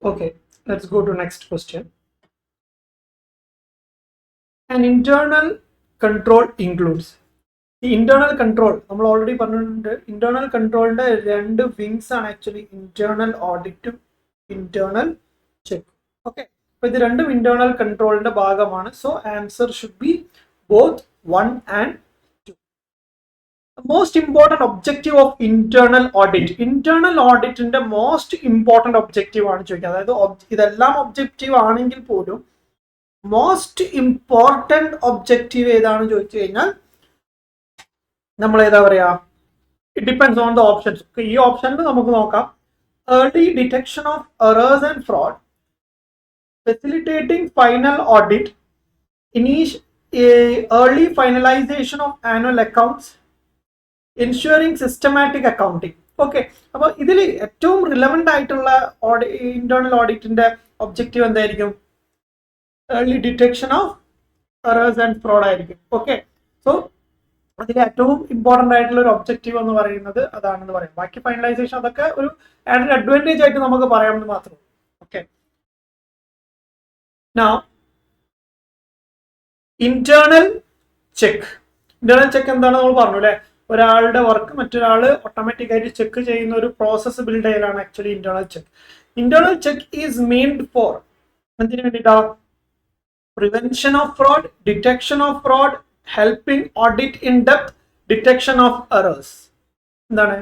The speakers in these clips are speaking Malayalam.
Okay, let's go to next question. An internal control includes the internal control. നമ്മൾ ഓൾറെഡി പറഞ്ഞിട്ടുണ്ട് ഇന്റേണൽ കൺട്രോളിന്റെ രണ്ട് വിങ്സ് ആണ് ആക്ച്വലി ഇന്റേണൽ ഓഡിറ്റും ഇന്റേണൽ ചെക്ക്. ഓക്കെ, അപ്പൊ ഇത് രണ്ടും ഇന്റേണൽ കൺട്രോളിന്റെ ഭാഗമാണ്. So answer should be both 1 and 2. Most important objective of internal audit. Internal ഓഡിറ്റിന്റെ മോസ്റ്റ് ഇമ്പോർട്ടന്റ് ഒബ്ജക്റ്റീവ് ആണ് ചോദിക്കുന്നത്. അതായത് ഇതെല്ലാം ഒബ്ജക്റ്റീവ് ആണെങ്കിൽ പോലും മോസ്റ്റ് ഇമ്പോർട്ടന്റ് ഒബ്ജക്റ്റീവ് ഏതാണെന്ന് ചോദിച്ചു കഴിഞ്ഞാൽ നമ്മൾ ഏതാ പറയാ, it depends on the options. ഈ ഓപ്ഷനിൽ നമുക്ക് നോക്കാം. Early detection of errors and fraud, facilitating final audit, early finalisation of annual accounts, ensuring systematic accounting. Okay, അപ്പൊ ഇതിൽ ഏറ്റവും റിലവന്റ് ആയിട്ടുള്ള ഇന്റേണൽ ഓഡിറ്റിന്റെ ഒബ്ജക്റ്റീവ് എന്തായിരിക്കും? Early detection of errors and fraud ആയിരിക്കും. ഓക്കെ, സോ അതിൽ ഏറ്റവും ഇമ്പോർട്ടന്റ് ആയിട്ടുള്ള ഒരു ഒബ്ജക്റ്റീവ് എന്ന് പറയുന്നത് അതാണെന്ന് പറയാം. ബാക്കി ഫൈനലൈസേഷൻ അതൊക്കെ ഒരു ആഡഡ് അഡ്വാൻറ്റേജ് ആയിട്ട് നമുക്ക് പറയാമെന്ന് മാത്രം. Okay, now internal check. Internal check എന്താണ് നമ്മൾ പറഞ്ഞു അല്ലെ? ഒരാളുടെ വർക്ക് മറ്റൊരാൾ ഓട്ടോമാറ്റിക് ആയിട്ട് ചെക്ക് ചെയ്യുന്ന ഒരു പ്രോസസ്സ് ബിൽഡ് ചെയ്യലാണ് actually internal check. Internal check is meant for എന്തിനു വേണ്ടിയിട്ടാ? Prevention of fraud, detection of fraud, helping audit in depth, detection of errors. എന്താണ്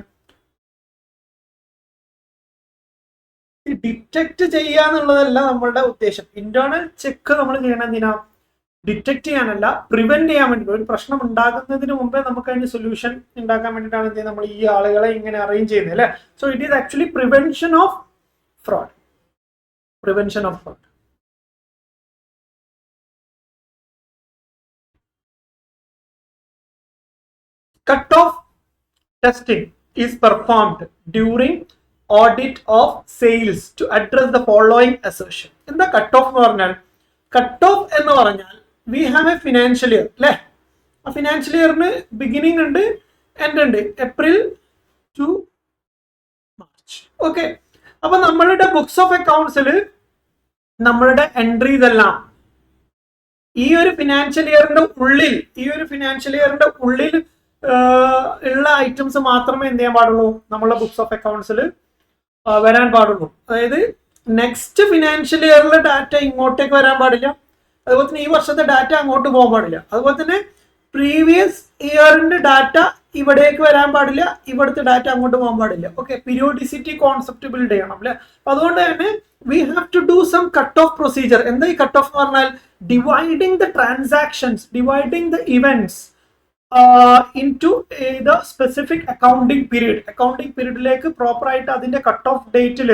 ഡിറ്റക്ട് ചെയ്യാന്നുള്ളതല്ല നമ്മളുടെ ഉദ്ദേശം. ഇന്റേണൽ ചെക്ക് നമ്മൾ ചെയ്യണം എന്തിനാ? ഡിറ്റക്ട് ചെയ്യാനല്ല, പ്രിവെന്റ് ചെയ്യാൻ വേണ്ടി. ഒരു പ്രശ്നം ഉണ്ടാകുന്നതിന് മുമ്പേ നമുക്ക് അതിന് സൊല്യൂഷൻ ഉണ്ടാക്കാൻ വേണ്ടിയിട്ടാണ് എന്ത് നമ്മൾ ഈ ആളുകളെ ഇങ്ങനെ അറേഞ്ച് ചെയ്യുന്നത് അല്ലെ? So it is actually prevention of fraud. Prevention of fraud. Cut-off testing is performed during audit of sales to address the following assertion. എന്താ കട്ട് ഓഫ് എന്ന് പറഞ്ഞാൽ? കട്ട് ഓഫ് എന്ന് പറഞ്ഞാൽ we have A financial year അല്ലെ? ആ ഫിനാൻഷ്യൽ ഇയറിന് ബിഗിനിങ് ഉണ്ട്, എൻഡ് ഉണ്ട്, ഏപ്രിൽ ടു മാർച്ച്. ഓക്കെ, അപ്പൊ നമ്മളുടെ ബുക്സ് ഓഫ് അക്കൗണ്ട്സിൽ നമ്മളുടെ എൻട്രീസ് എല്ലാം ഈ ഒരു ഫിനാൻഷ്യൽ ഇയറിന്റെ ഉള്ളിൽ ഉള്ള ഐറ്റംസ് മാത്രമേ എന്ത് ചെയ്യാൻ പാടുള്ളൂ? നമ്മളെ ബുക്സ് ഓഫ് അക്കൗണ്ട്സിൽ വരാൻ പാടുള്ളൂ. അതായത് നെക്സ്റ്റ് ഫിനാൻഷ്യൽ ഇയറിലെ ഡാറ്റ ഇങ്ങോട്ടേക്ക് വരാൻ പാടില്ല. അതുപോലെ തന്നെ ഈ വർഷത്തെ ഡാറ്റ അങ്ങോട്ട് പോകാൻ പാടില്ല. അതുപോലെ തന്നെ പ്രീവിയസ് ഇയറിന്റെ ഡാറ്റ ഇവിടേക്ക് വരാൻ പാടില്ല, ഇവിടുത്തെ ഡാറ്റ അങ്ങോട്ട് പോകാൻ പാടില്ല. ഓക്കെ, പീരിയോഡിസിറ്റി കോൺസെപ്റ്റ് ബിൽഡ് ചെയ്യണം അല്ലെ? അപ്പൊ അതുകൊണ്ട് തന്നെ we have to do some cut off procedure. എന്താ ഈ കട്ട് ഓഫ് എന്ന് പറഞ്ഞാൽ? Dividing the transactions, dividing the events into the specific accounting period. Accounting പീരീഡിലേക്ക് പ്രോപ്പർ ആയിട്ട് അതിന്റെ കട്ട് ഓഫ് ഡേറ്റിൽ,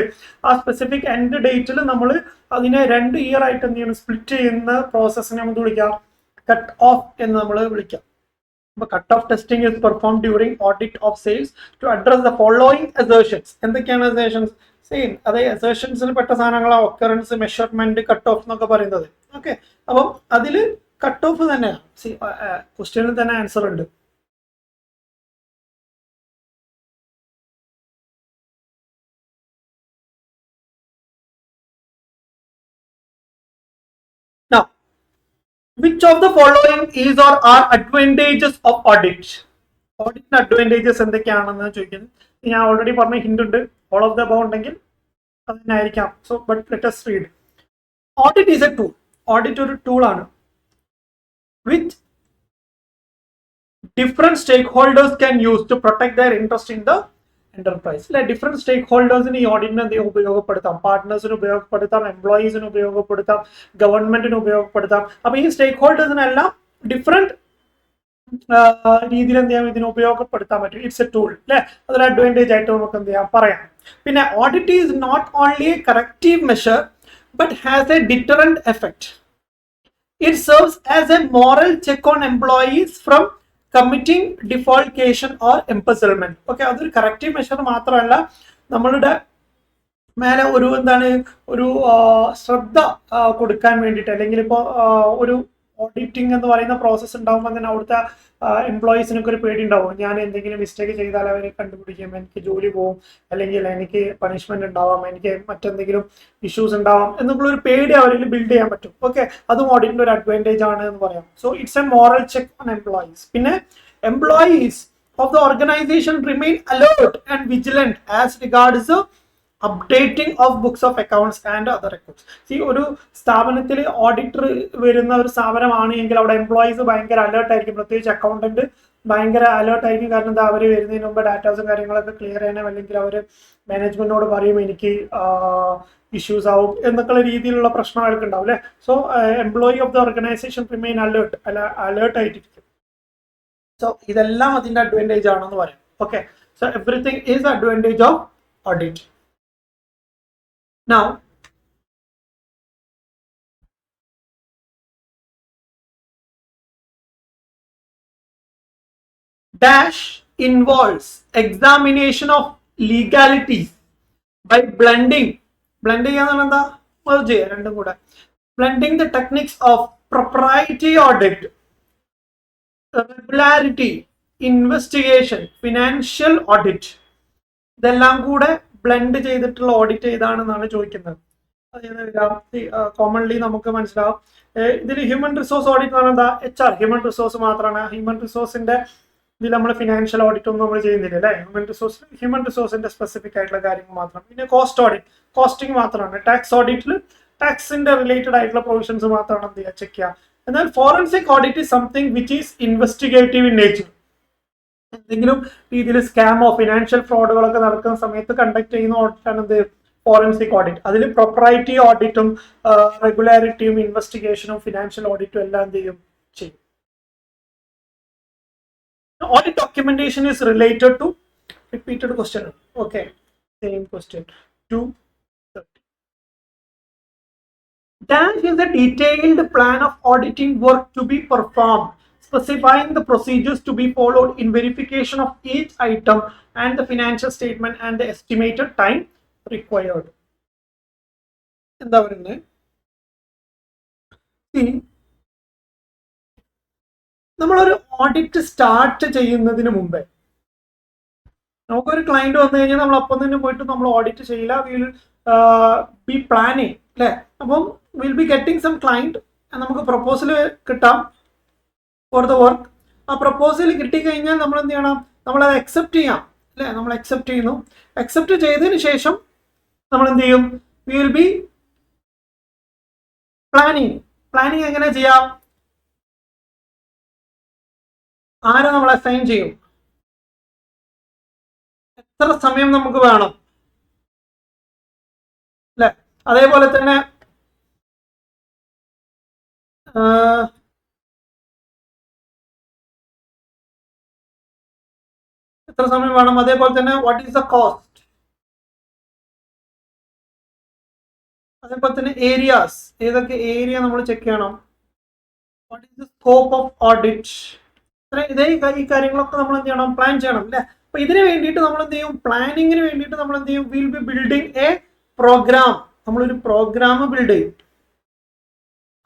ആ സ്പെസിഫിക് എൻഡ് ഡേറ്റിൽ നമ്മൾ അതിനെ 2 ഇയർ ആയിട്ട് എന്ത് ചെയ്യണം? സ്പ്ലിറ്റ് ചെയ്യുന്ന പ്രോസസ്സിനെ നമുക്ക് വിളിക്കാം കട്ട് ഓഫ് എന്ന് നമ്മൾ വിളിക്കാം. അപ്പൊ cut off testing is perform during audit of sales to address the following assertions. എന്തൊക്കെയാണ് അസേർഷൻസ്? സെയിം അതേ അസേർഷൻസിൽ പെട്ട സാധനങ്ങളാണ് ഒക്കറൻസ്, മെഷർമെന്റ്, കട്ട് ഓഫ് എന്നൊക്കെ പറയുന്നത്. ഓക്കെ, അപ്പം അതില് കട്ട് ഓഫ് തന്നെ ക്വസ്റ്റ്യനിൽ തന്നെ ആൻസർ ഉണ്ട്. Now, which of the following is or are advantages of audit? ഓഡിറ്റിന്റെ അഡ്വാൻറ്റേജസ് എന്തൊക്കെയാണെന്ന് ചോദിക്കുന്നത്. ഞാൻ ഓൾറെഡി പറഞ്ഞ ഹിന്റ് ഉണ്ട്. ഓൾ ഓഫ് ദ അബവ് ഉണ്ടെങ്കിൽ അത് തന്നെ ആയിരിക്കാം. So but let us read. Audit is A tool. Audit ഒരു ടൂളാണ് which different stakeholders can use to protect their interest in the enterprise. Like different stakeholders in the audit ഉപയോഗപ്പെടുത്താം, പാർട്ട്നേഴ്സിന് ഉപയോഗപ്പെടുത്താം, എംപ്ലോയീസിന് ഉപയോഗപ്പെടുത്താം, ഗവൺമെന്റിന് ഉപയോഗപ്പെടുത്താം. അപ്പൊ ഈ സ്റ്റേക്ക് ഹോൾഡേഴ്സിനെല്ലാം ഡിഫറെന്റ് രീതിയിൽ എന്ത് ചെയ്യാം? ഇതിന് ഉപയോഗപ്പെടുത്താൻ പറ്റും. ഇറ്റ്സ് എ ടൂൾ അല്ലെ? അതൊരു അഡ്വാൻറ്റേജ് ആയിട്ട് നമുക്ക് എന്ത് ചെയ്യാം? പറയാം. പിന്നെ audit is not only a corrective measure but has a deterrent effect. It serves as a moral check on employees from committing defalcation or embezzlement. Okay, അതൊരു കറക്റ്റീവ് മെഷർ മാത്രമല്ല, നമ്മളുടെ മേലെ ഒരു എന്താണ് ഒരു ശ്രദ്ധ കൊടുക്കാൻ വേണ്ടിയിട്ട്, അല്ലെങ്കിൽ ഇപ്പോൾ ഒരു ഓഡിറ്റിംഗ് എന്ന് പറയുന്ന പ്രോസസ്സ് ഉണ്ടാകുമ്പോൾ തന്നെ അവിടുത്തെ എംപ്ലോയീസിനൊക്കെ ഒരു പേടി ഉണ്ടാവും. ഞാൻ എന്തെങ്കിലും മിസ്റ്റേക്ക് ചെയ്താൽ അവരെ കണ്ടുപിടിക്കും, എനിക്ക് ജോലി പോകും, അല്ലെങ്കിൽ എനിക്ക് പണിഷ്മെന്റ് ഉണ്ടാവാം, എനിക്ക് മറ്റെന്തെങ്കിലും ഇഷ്യൂസ് ഉണ്ടാവാം എന്നുള്ള ഒരു പേടി അവരിൽ ബിൽഡ് ചെയ്യാൻ പറ്റും. ഓക്കെ, അതും ഓഡിറ്റിന്റെ ഒരു അഡ്വാൻറ്റേജ് ആണ് എന്ന് പറയാം. So it's A moral check on employees. പിന്നെ employees of the organization remain alert and vigilant as regards the updating of books of accounts and other records. ഒരു സ്ഥാപനത്തിൽ ഓഡിറ്റർ വരുന്ന ഒരു സ്ഥാപനമാണ് എങ്കിൽ അവിടെ എംപ്ലോയീസ് ഭയങ്കര അലേർട്ട് ആയിരിക്കും, പ്രത്യേകിച്ച് അക്കൗണ്ടന്റ് ഭയങ്കര അലേർട്ട് ആയിരിക്കും. കാരണം എന്താ, അവർ വരുന്നതിന് മുമ്പ് ഡാറ്റാസും കാര്യങ്ങളൊക്കെ ക്ലിയർ ചെയ്യണം, അല്ലെങ്കിൽ അവർ മാനേജ്മെന്റിനോട് പറയും എനിക്ക് ഇഷ്യൂസ് ആവും എന്നൊക്കെയുള്ള രീതിയിലുള്ള പ്രശ്നങ്ങളൊക്കെ ഉണ്ടാവും അല്ലേ. So employee of the organisation remain alert ആയിട്ടിരിക്കും. സോ ഇതെല്ലാം അതിന്റെ അഡ്വാൻറ്റേജ് ആണെന്ന് പറയാം. Okay, so everything is advantage of audit. Now dash involves examination of legalities by blending എന്നാണ് എന്താ, മെർജ് ചെയ്യുക രണ്ടും കൂടെ. blending the techniques of proprietary audit, regularity, investigation, financial audit, ഇതെല്ലാം കൂടെ ബ്ലെൻഡ് ചെയ്തിട്ടുള്ള ഓഡിറ്റ് ഏതാണെന്നാണ് ചോദിക്കുന്നത്. കോമൺലി നമുക്ക് മനസ്സിലാവും ഇതിൽ ഹ്യൂമൻ റിസോഴ്സ് ഓഡിറ്റ് എന്ന് പറയുന്നത് HR ഹ്യൂമൻ റിസോഴ്സ് മാത്രമാണ്. ഹ്യൂമൻ റിസോഴ്സിന്റെ ഇതിൽ നമ്മൾ ഫിനാൻഷ്യൽ ഓഡിറ്റ് ഒന്നും നമ്മൾ ചെയ്യുന്നില്ല അല്ലേ. ഹ്യൂമൻ റിസോഴ്സിന്റെ സ്പെസിഫിക് ആയിട്ടുള്ള കാര്യങ്ങൾ മാത്രം. പിന്നെ കോസ്റ്റ് ഓഡിറ്റ്, കോസ്റ്റിംഗ് മാത്രമാണ്. ടാക്സ് ഓഡിറ്റിൽ ടാക്സിന്റെ റിലേറ്റഡ് ആയിട്ടുള്ള പ്രൊവിഷൻസ് മാത്രമാണ് എന്ത് ചെയ്യുക, ചെക്ക് ചെയ്യുക. എന്നാൽ forensic audit is something which is investigative in nature. എന്തെങ്കിലും രീതിയിൽ സ്കാമോ ഫിനാൻഷ്യൽ ഫ്രോഡുകളൊക്കെ നടക്കുന്ന സമയത്ത് കണ്ടക്ട് ചെയ്യുന്ന ഓഡിറ്റാണ് എന്ത്, ഫോറൻസിക് ഓഡിറ്റ്. അതിൽ പ്രൊപ്രൈറ്റി ഓഡിറ്റും റെഗുലാരിറ്റിയും ഇൻവെസ്റ്റിഗേഷനും ഫിനാൻഷ്യൽ ഓഡിറ്റും എല്ലാം എന്ത് ചെയ്യും, ചെയ്യും. Audit documentation is related to repeated question. Okay, same question 230. Dash is a detailed plan of auditing work to be performed, specifying the procedures to be followed in verification of each item and the financial statement and the estimated time required. എന്താ പറയുന്നത്, നമ്മളൊരു ഓഡിറ്റ് സ്റ്റാർട്ട് ചെയ്യുന്നതിന് മുമ്പേ നമുക്കൊരു ക്ലയന്റ് വന്നു കഴിഞ്ഞാൽ നമ്മൾ അപ്പം തന്നെ പോയിട്ട് നമ്മൾ ഓഡിറ്റ് ചെയ്യില്ല. വിൽ ബി പ്ലാനിങ് അല്ലേ. അപ്പം will be getting some client, നമുക്ക് പ്രപ്പോസൽ കിട്ടാം ഫോർ ദ വർക്ക്. ആ പ്രപ്പോസൽ കിട്ടിക്കഴിഞ്ഞാൽ നമ്മൾ എന്ത് ചെയ്യണം, നമ്മളത് അക്സെപ്റ്റ് ചെയ്യാം അല്ലേ. നമ്മൾ അക്സെപ്റ്റ് ചെയ്യുന്നു. അക്സെപ്റ്റ് ചെയ്തതിന് ശേഷം നമ്മൾ എന്ത് ചെയ്യും, വി വിൽ ബി പ്ലാനിങ് എങ്ങനെ ചെയ്യാം, ആരെ നമ്മൾ അസൈൻ ചെയ്യും, എത്ര സമയം നമുക്ക് വേണം അല്ലെ. അതേപോലെ തന്നെ എത്ര സമയം വേണം, അതേപോലെ തന്നെ വാട്ട് ഈസ് ദ കോസ്റ്റ്, അതേപോലെ തന്നെ ഏരിയാസ്, ഏതൊക്കെ ഏരിയ നമ്മൾ ചെക്ക് ചെയ്യണം, what is the scope of audit, ഈ കാര്യങ്ങളൊക്കെ നമ്മൾ എന്ത് ചെയ്യണം, പ്ലാൻ ചെയ്യണം അല്ലെ. അപ്പൊ ഇതിന് വേണ്ടിയിട്ട് നമ്മൾ എന്ത് ചെയ്യും, പ്ലാനിങ്ങിന് വേണ്ടിയിട്ട് നമ്മൾ എന്ത് ചെയ്യും, will be building a program. നമ്മളൊരു പ്രോഗ്രാം ബിൽഡ് ചെയ്യും.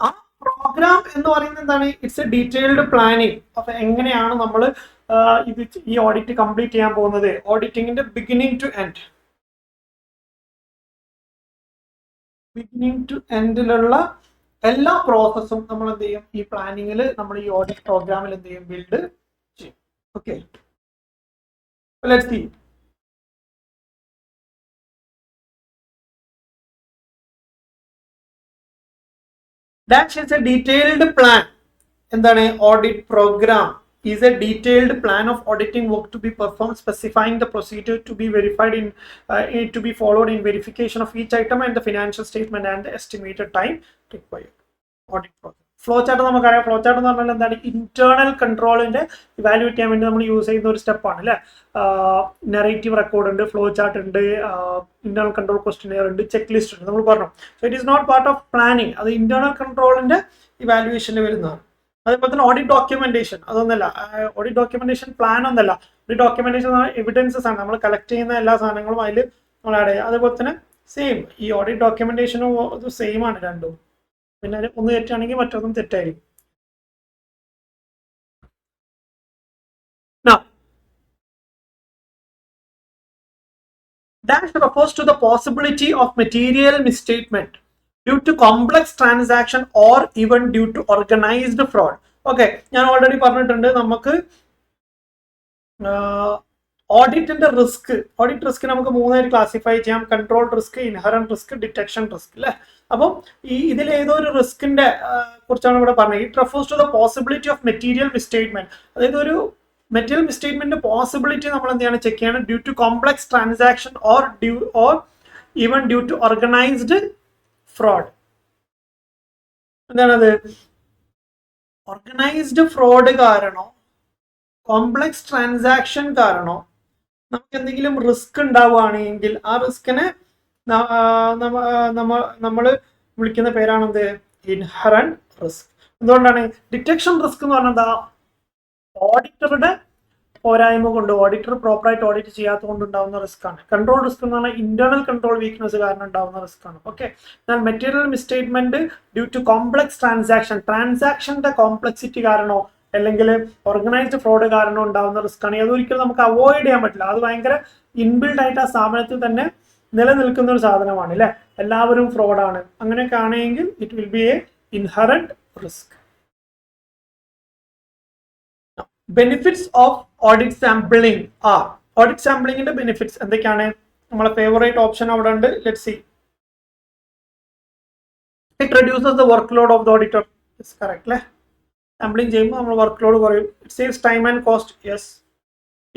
ആ പ്രോഗ്രാം എന്ന് പറയുന്നത് എന്താണ്, ഇറ്റ്സ് എ ഡീറ്റെയിൽഡ് പ്ലാനിങ്. അപ്പൊ എങ്ങനെയാണ് നമ്മൾ ഈ ഓഡിറ്റ് കംപ്ലീറ്റ് ചെയ്യാൻ പോകുന്നത്, ഓഡിറ്റിങ്ങിന്റെ ബിഗിനിങ് ടു എൻഡിലുള്ള എല്ലാ പ്രോസസ്സും നമ്മൾ എന്ത് ചെയ്യും, ഈ പ്ലാനിങ്ങിൽ നമ്മൾ ഈ ഓഡിറ്റ് പ്രോഗ്രാമിൽ എന്ത് ചെയ്യും, ബിൽഡ് ചെയ്യും. Okay, let's see. Dash is a detailed plan. എന്താണ്, audit program is a detailed plan of auditing work to be performed, specifying the procedure to be verified to be followed in verification of each item and the financial statement and the estimated time required. Audit program. Flow chart നമുക്കറിയാം. ഫ്ലോ ചാർട്ട് എന്ന് പറഞ്ഞാൽ എന്താണ്, ഇന്റേണൽ കൺട്രോളിന്റെ ഇവാലുവേറ്റ് ചെയ്യാൻ വേണ്ടി നമ്മൾ യൂസ് ചെയ്യുന്ന ഒരു സ്റ്റെപ്പാണ് അല്ലേ. നെറേറ്റീവ് റെക്കോർഡ് ഉണ്ട്, ഫ്ലോ ചാർട്ട് ഉണ്ട്, ഇന്റേണൽ കൺട്രോൾ ക്വസ്റ്റ്യനെയർ ഉണ്ട്, ചെക്ക് ലിസ്റ്റ് ഉണ്ട്, നമ്മൾ പറഞ്ഞു. So it is not part of planning, അത് ഇന്റേണൽ കൺട്രോളിന്റെ ഇവാലുവേഷനിൽ വരുന്നതാണ്. അതേപോലെ തന്നെ ഓഡിറ്റ് ഡോക്യുമെന്റേഷൻ, അതൊന്നല്ല. ഓഡിറ്റ് ഡോക്യുമെന്റേഷൻ പ്ലാൻ ഒന്നല്ല. ഓഡിറ്റ് ഡോക്യുമെന്റേഷൻ എവിഡൻസസ് ആണ്, നമ്മൾ കളക്ട് ചെയ്യുന്ന എല്ലാ സാധനങ്ങളും അതിൽ നമ്മൾ ആഡ് ചെയ്യുക. അതേപോലെ തന്നെ സെയിം ഈ ഓഡിറ്റ് ഡോക്യുമെന്റേഷനും സെയിം ആണ് രണ്ടും. പിന്നെ ഒന്ന് തെറ്റാണെങ്കിൽ മറ്റൊന്നും തെറ്റായിരിക്കും. Dash refers to the possibility of material misstatement due to complex transaction or even due to organized fraud. Okay, ഞാൻ ഓൾറെഡി പറഞ്ഞിട്ടുണ്ട് നമുക്ക് ഓഡിറ്റിന്റെ ഓഡിറ്റ് റിസ്ക് നമുക്ക് മൂന്നായിട്ട് ക്ലാസിഫൈ ചെയ്യാം. Control risk, inherent risk, detection risk അല്ലെ. അപ്പം ഇതിൽ ഏതോ ഒരു റിസ്കിന്റെ കുറിച്ചാണ് ഇവിടെ പറഞ്ഞത്. It refers to the possibility of material misstatement. അതായത് ഒരു മെറ്റീരിയൽ മിസ്റ്റേറ്റ്മെന്റ് പോസിബിലിറ്റി നമ്മൾ എന്താണ് ചെക്ക് ചെയ്യണം due to complex transaction or even due to organized fraud. എന്താണത്? ഓർഗനൈസ്ഡ് ഫ്രോഡ് കാരണോ കോംപ്ലക്സ് ട്രാൻസാക്ഷൻ കാരണോ നമുക്ക് എന്തെങ്കിലും റിസ്ക് ഉണ്ടാവുകയാണെങ്കിൽ ആ റിസ്കിനെ നമ്മൾ വിളിക്കുന്ന പേരാണെന്ത്? Inherent risk. എന്തുകൊണ്ടാണ്? ഡിറ്റക്ഷൻ റിസ്ക് എന്ന് പറഞ്ഞാൽ ഓഡിറ്ററുടെ പോരായ്മ കൊണ്ട്, ഓഡിറ്റർ പ്രോപ്പറായിട്ട് ഓഡിറ്റ് ചെയ്യാത്തത് കൊണ്ട് ഉണ്ടാവുന്ന റിസ്ക് ആണ്. കൺട്രോൾ റിസ്ക് എന്ന് പറഞ്ഞാൽ ഇന്റേണൽ കൺട്രോൾ വീക്ക്നെസ് കാരണം ഉണ്ടാവുന്ന റിസ്ക് ആണ്. ഓക്കെ, എന്നാൽ material misstatement due to complex ട്രാൻസാക്ഷന്റെ കോംപ്ലക്സിറ്റി കാരണോ അല്ലെങ്കിൽ ഓർഗനൈസ്ഡ് ഫ്രോഡ് കാരണം ഉണ്ടാവുന്ന റിസ്ക് ആണ്. അതൊരിക്കലും നമുക്ക് അവോയ്ഡ് ചെയ്യാൻ പറ്റില്ല. അത് ഭയങ്കര ഇൻബിൽഡ് ആയിട്ട് ആ സ്ഥാപനത്തിൽ തന്നെ നിലനിൽക്കുന്ന ഒരു സാധനമാണ് അല്ലെ. എല്ലാവരും ഫ്രോഡാണ് അങ്ങനെയൊക്കെ ആണെങ്കിൽ it will be a inherent risk. Benefits of audit sampling are. Audit സാമ്പിളിംഗിന്റെ ബെനിഫിറ്റ്സ് എന്തൊക്കെയാണ്? നമ്മളെ ഫേവറേറ്റ് ഓപ്ഷൻ അവിടെ ഉണ്ട്. Let's see. It reduces the work load of the auditor. It's correct അല്ലേ. സാമ്പിളിംഗ് ചെയ്യുമ്പോൾ നമ്മൾ വർക്ക് ലോഡ് കുറയും. It saves time and cost. Yes.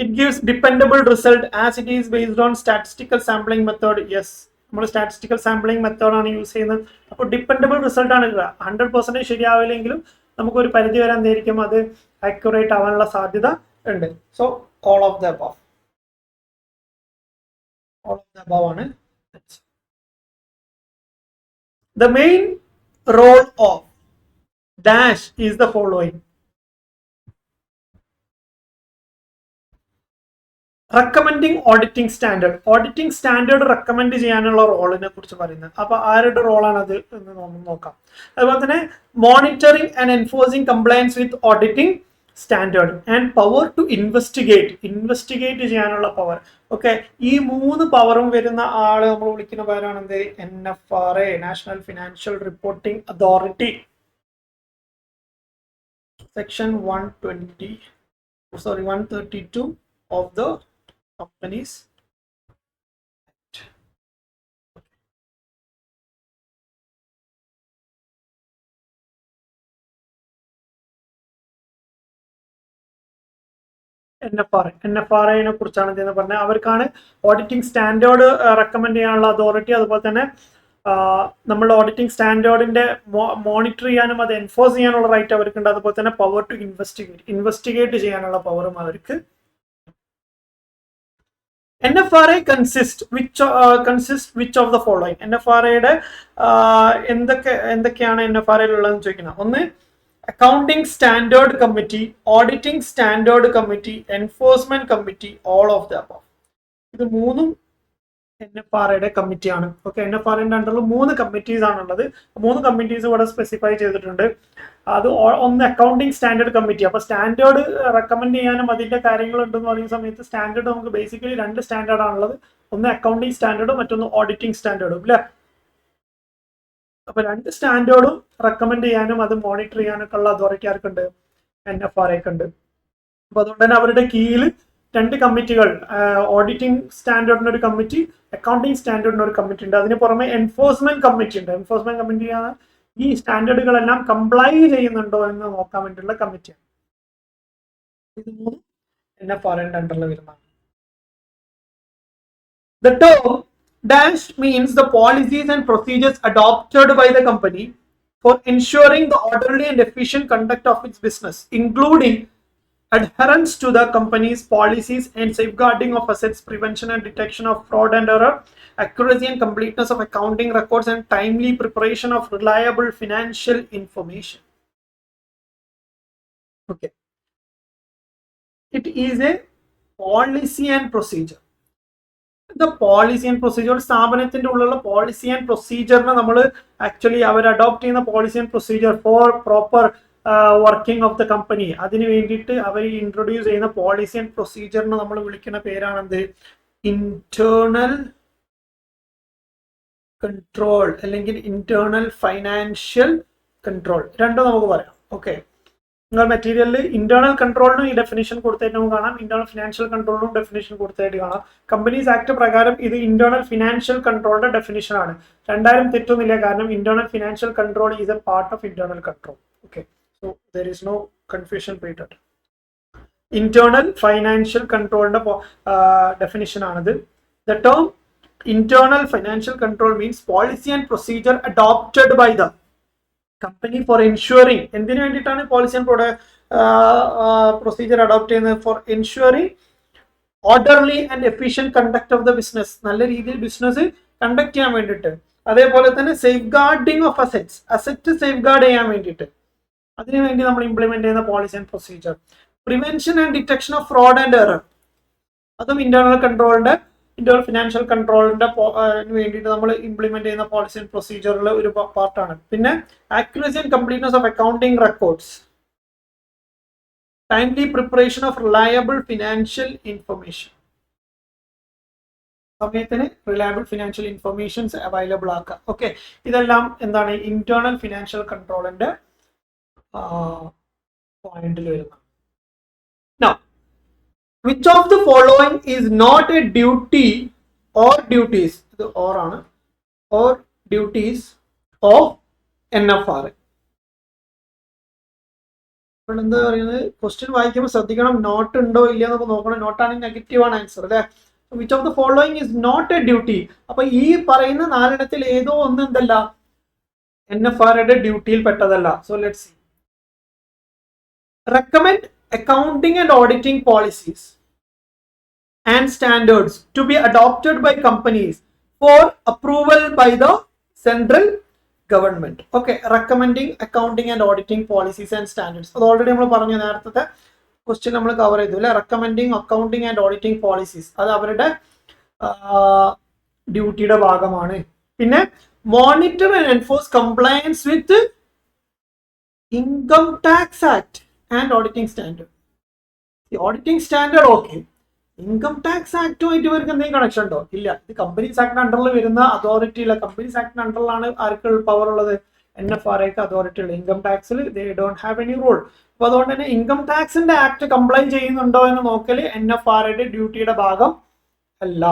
It gives dependable result as it is based on statistical sampling method. Yes, നമ്മൾ സ്റ്റാറ്റിസ്റ്റിക്കൽ സാമ്പിളിംഗ് മെത്തേഡാണ് യൂസ് ചെയ്യുന്നത്. അപ്പോൾ ഡിപ്പെൻഡബിൾ റിസൾട്ട് ആണ് കിട്ടുക. 100% ശരിയാവില്ലെങ്കിലും നമുക്കൊരു പരിധി വരെ എന്തായിരിക്കും അത് അക്യുറേറ്റ് ആവാനുള്ള സാധ്യത ഉണ്ട്. So all of the above. All of the above ആണ്. The main role of Dash is the following. Recommending auditing standard. Auditing standard recommend ചെയ്യാനുള്ള റോളിനെ കുറിച്ച് പറയുന്നത്. അപ്പൊ ആരുടെ റോളാണ് അത് എന്ന് നോക്കാം. അതുപോലെ തന്നെ monitoring and enforcing compliance with auditing standard and power to investigate ചെയ്യാനുള്ള പവർ. ഓക്കെ, ഈ 3 പവറും വരുന്ന ആള് നമ്മൾ വിളിക്കുന്ന പേരാണ് എന്ത്? NFRA, national financial reporting authority. Section 132 of the Companies Act. NFRA കുറിച്ചാണ് ഇതെന്ന് പറഞ്ഞാൽ അവർക്കാണ് ഓഡിറ്റിംഗ് സ്റ്റാൻഡേർഡ് റെക്കമെൻഡ് ചെയ്യാനുള്ള അതോറിറ്റി. അതുപോലെ തന്നെ നമ്മളുടെ ഓഡിറ്റിംഗ് സ്റ്റാൻഡേർഡിന്റെ മോണിറ്റർ ചെയ്യാനും അത് എൻഫോഴ്സ് ചെയ്യാനുള്ള റൈറ്റ് അവർക്കുണ്ട്. അതുപോലെ തന്നെ പവർ ടു ഇൻവെസ്റ്റിഗേറ്റ് ചെയ്യാനുള്ള പവറും അവർക്ക്. NFRA consists which of the following? NFRA-യുടെ എന്തൊക്കെയാണ് NFRA ഉള്ളതെന്ന് ചോദിക്കുന്നത്. ഒന്ന്, accounting standard committee, auditing standard committee, enforcement committee, all of the above. ഇത് 3 NFRA-യുടെ കമ്മിറ്റിയാണ്. ഓക്കെ, NFRA-ന്റെ അണ്ടറിൽ 3 കമ്മിറ്റീസ് ആണുള്ളത്. 3 കമ്മിറ്റീസ് ഇവിടെ സ്പെസിഫൈ ചെയ്തിട്ടുണ്ട്. അത് ഒന്ന് അക്കൗണ്ടിംഗ് സ്റ്റാൻഡേർഡ് കമ്മിറ്റി. അപ്പൊ സ്റ്റാൻഡേർഡ് റെക്കമെൻഡ് ചെയ്യാനും അതിന്റെ കാര്യങ്ങൾ ഉണ്ടെന്ന് പറയുന്ന സമയത്ത് സ്റ്റാൻഡേർഡ് നമുക്ക് ബേസിക്കലി 2 സ്റ്റാൻഡേർഡ് ആണുള്ളത്. ഒന്ന് അക്കൗണ്ടിംഗ് സ്റ്റാൻഡേർഡും മറ്റൊന്ന് ഓഡിറ്റിംഗ് സ്റ്റാൻഡേർഡും അല്ലെ. അപ്പൊ 2 സ്റ്റാൻഡേർഡും റെക്കമെൻഡ് ചെയ്യാനും അത് മോണിറ്റർ ചെയ്യാനൊക്കെ ഉള്ള അതോറിറ്റി ആർക്കുണ്ട്? NFRA-ക്ക് ഉണ്ട്. അപ്പൊ അതുകൊണ്ട് തന്നെ അവരുടെ കീഴിൽ 2 കമ്മിറ്റികൾ, ഓഡിറ്റിംഗ് സ്റ്റാൻഡേർഡിന് ഒരു കമ്മിറ്റി, അക്കൗണ്ടിംഗ് സ്റ്റാൻഡേർഡിന് ഒരു കമ്മിറ്റി ഉണ്ട്. അതിന് പുറമെ എൻഫോഴ്സ്മെന്റ് കമ്മിറ്റി ഉണ്ട്. എൻഫോഴ്സ്മെന്റ് കമ്മിറ്റിയാണ് ഈ സ്റ്റാൻഡേർഡുകളെല്ലാം കംപ്ലൈ ചെയ്യുന്നുണ്ടോ എന്ന് നോക്കാൻ വേണ്ടിയുള്ള കമ്മിറ്റിയാണ്. ഇത് 3 NFRA-ന്റെ അണ്ടറിൽ വരുന്നതാണ്. The term Dash means the policies and procedures adopted by the company for ensuring the orderly and efficient conduct of its business, including adherence to the company's policies and safeguarding of assets, prevention and detection of fraud and error, accuracy and completeness of accounting records, and timely preparation of reliable financial information. Okay, it is a policy and procedure. The policy and procedure സ്ഥാപനത്തിന്റെ ഉള്ളിലുള്ള policy and procedure നമ്മൾ ആക്ച്വലി അവർ അഡോപ്റ്റ് ചെയ്യുന്ന policy and procedure for proper working of the company. അതിന് വേണ്ടിയിട്ട് അവർ ഇൻട്രൊഡ്യൂസ് ചെയ്യുന്ന പോളിസി ആൻഡ് പ്രൊസീജിയറിന് നമ്മൾ വിളിക്കുന്ന പേരാണെന്ത്? ഇന്റേണൽ കൺട്രോൾ അല്ലെങ്കിൽ ഇന്റേണൽ ഫൈനാൻഷ്യൽ കൺട്രോൾ രണ്ടും നമുക്ക് പറയാം. ഓക്കെ, നിങ്ങൾ മെറ്റീരിയലിൽ ഇന്റേണൽ കൺട്രോളിനും ഈ ഡെഫിനേഷൻ കൊടുത്തായിട്ട് നമുക്ക് കാണാം, ഇന്റേണൽ ഫിനാൻഷ്യൽ കൺട്രോളിനും ഡെഫിനേഷൻ കൊടുത്തായിട്ട് കാണാം. കമ്പനീസ് ആക്ട് പ്രകാരം ഇത് ഇന്റേണൽ ഫിനാൻഷ്യൽ കൺട്രോളിന്റെ ഡെഫിനേഷൻ ആണ്. 2000 തെറ്റൊന്നുമില്ല, കാരണം internal financial control is a part of internal control. Okay, so there is no confusion period. Internal financial കൺട്രോളിന്റെ ഡെഫിനേഷൻ ആണിത്. The term internal financial control means policy and procedure adopted by the company for ensuring, എന്തിനു വേണ്ടിയിട്ടാണ് പോളിസി ആൻഡ് പ്രൊസീജിയർ അഡോപ്റ്റ് ചെയ്യുന്നത്? For ensuring orderly and efficient conduct of the business, നല്ല രീതിയിൽ ബിസിനസ് കണ്ടക്ട് ചെയ്യാൻ വേണ്ടിയിട്ട്. അതേപോലെ തന്നെ safeguarding of assets, asset safeguard ചെയ്യാൻ വേണ്ടിയിട്ട്, അതിനുവേണ്ടി നമ്മൾ ഇംപ്ലിമെന്റ് ചെയ്യുന്ന policy and procedure. Prevention and detection of fraud and error, അതും ഇന്റേണൽ കൺട്രോളിന്റെ, ഇന്റേണൽ ഫിനാൻഷ്യൽ കൺട്രോളിന്റെ വേണ്ടിയിട്ട് നമ്മൾ ഇംപ്ലിമെന്റ് ചെയ്യുന്ന പോളിസി ആൻഡ് പ്രൊസീജിയറിലെ ഒരു പാർട്ടാണ്. പിന്നെ accuracy and completeness of accounting records, timely preparation of reliable financial information, സമയത്തിന് റിലയബിൾ ഫിനാൻഷ്യൽ ഇൻഫർമേഷൻസ് അവൈലബിൾ ആക്കുക. ഓക്കെ, ഇതെല്ലാം എന്താണ് ഇന്റേണൽ ഫിനാൻഷ്യൽ കൺട്രോളിന്റെ പോയിന്റിൽ വരുന്നത്. Now, which of the following is not a duty or duties, ഇത് or ആണ്, or duties of NFRA? അപ്പോൾ എന്താ പറയുന്നത്, ക്വസ്റ്റ്യൻ വായിക്കുമ്പോൾ ശ്രദ്ധിക്കണം, നോട്ട് ഉണ്ടോ ഇല്ലയോ എന്നൊക്കെ നോക്കണം. നോട്ടാണെങ്കിൽ നെഗറ്റീവ് ആണ് ആൻസർ അല്ലേ. Which of the following is not a duty, അപ്പൊ ഈ പറയുന്ന 4 ഏതോ ഒന്ന് എന്തല്ല, NFRAയുടെ ഡ്യൂട്ടിയിൽ പെട്ടതല്ല. So let's see. Recommend accounting and auditing policies and standards to be adopted by companies for approval by the central government. Okay, recommending accounting and auditing policies and standards, അത് ഓൾറെഡി നമ്മൾ പറഞ്ഞു, നേരത്തെ ക്വസ്റ്റ്യൻ നമ്മൾ കവർ ചെയ്തു അല്ലെ. Recommending accounting and auditing policies, അത് അവരുടെ ഡ്യൂട്ടിയുടെ ഭാഗമാണ്. പിന്നെ monitor and enforce compliance with income tax act and auditing standard. ഈ auditing standard okay, income tax ആക്ടുമായിട്ട് ഇവർക്ക് എന്തെങ്കിലും കണക്ഷൻ ഉണ്ടോ? ഇല്ല. ഇത് കമ്പനീസ് ആക്ടിന് അണ്ടറിൽ വരുന്ന അതോറിറ്റി ഇല്ല. കമ്പനീസ് ആക്ടിന് അണ്ടറിലാണ് ആർക്ക് പവർ ഉള്ളത്? NFRAക്ക് അതോറിറ്റി ഉള്ളത്. ഇൻകം ടാക്സിൽ they don't have any rule. അപ്പൊ അതുകൊണ്ട് തന്നെ ഇൻകം ടാക്സിന്റെ ആക്ട് കംപ്ലൈന്റ് ചെയ്യുന്നുണ്ടോ എന്ന് നോക്കല് NFRAയുടെ ഡ്യൂട്ടിയുടെ ഭാഗം അല്ല.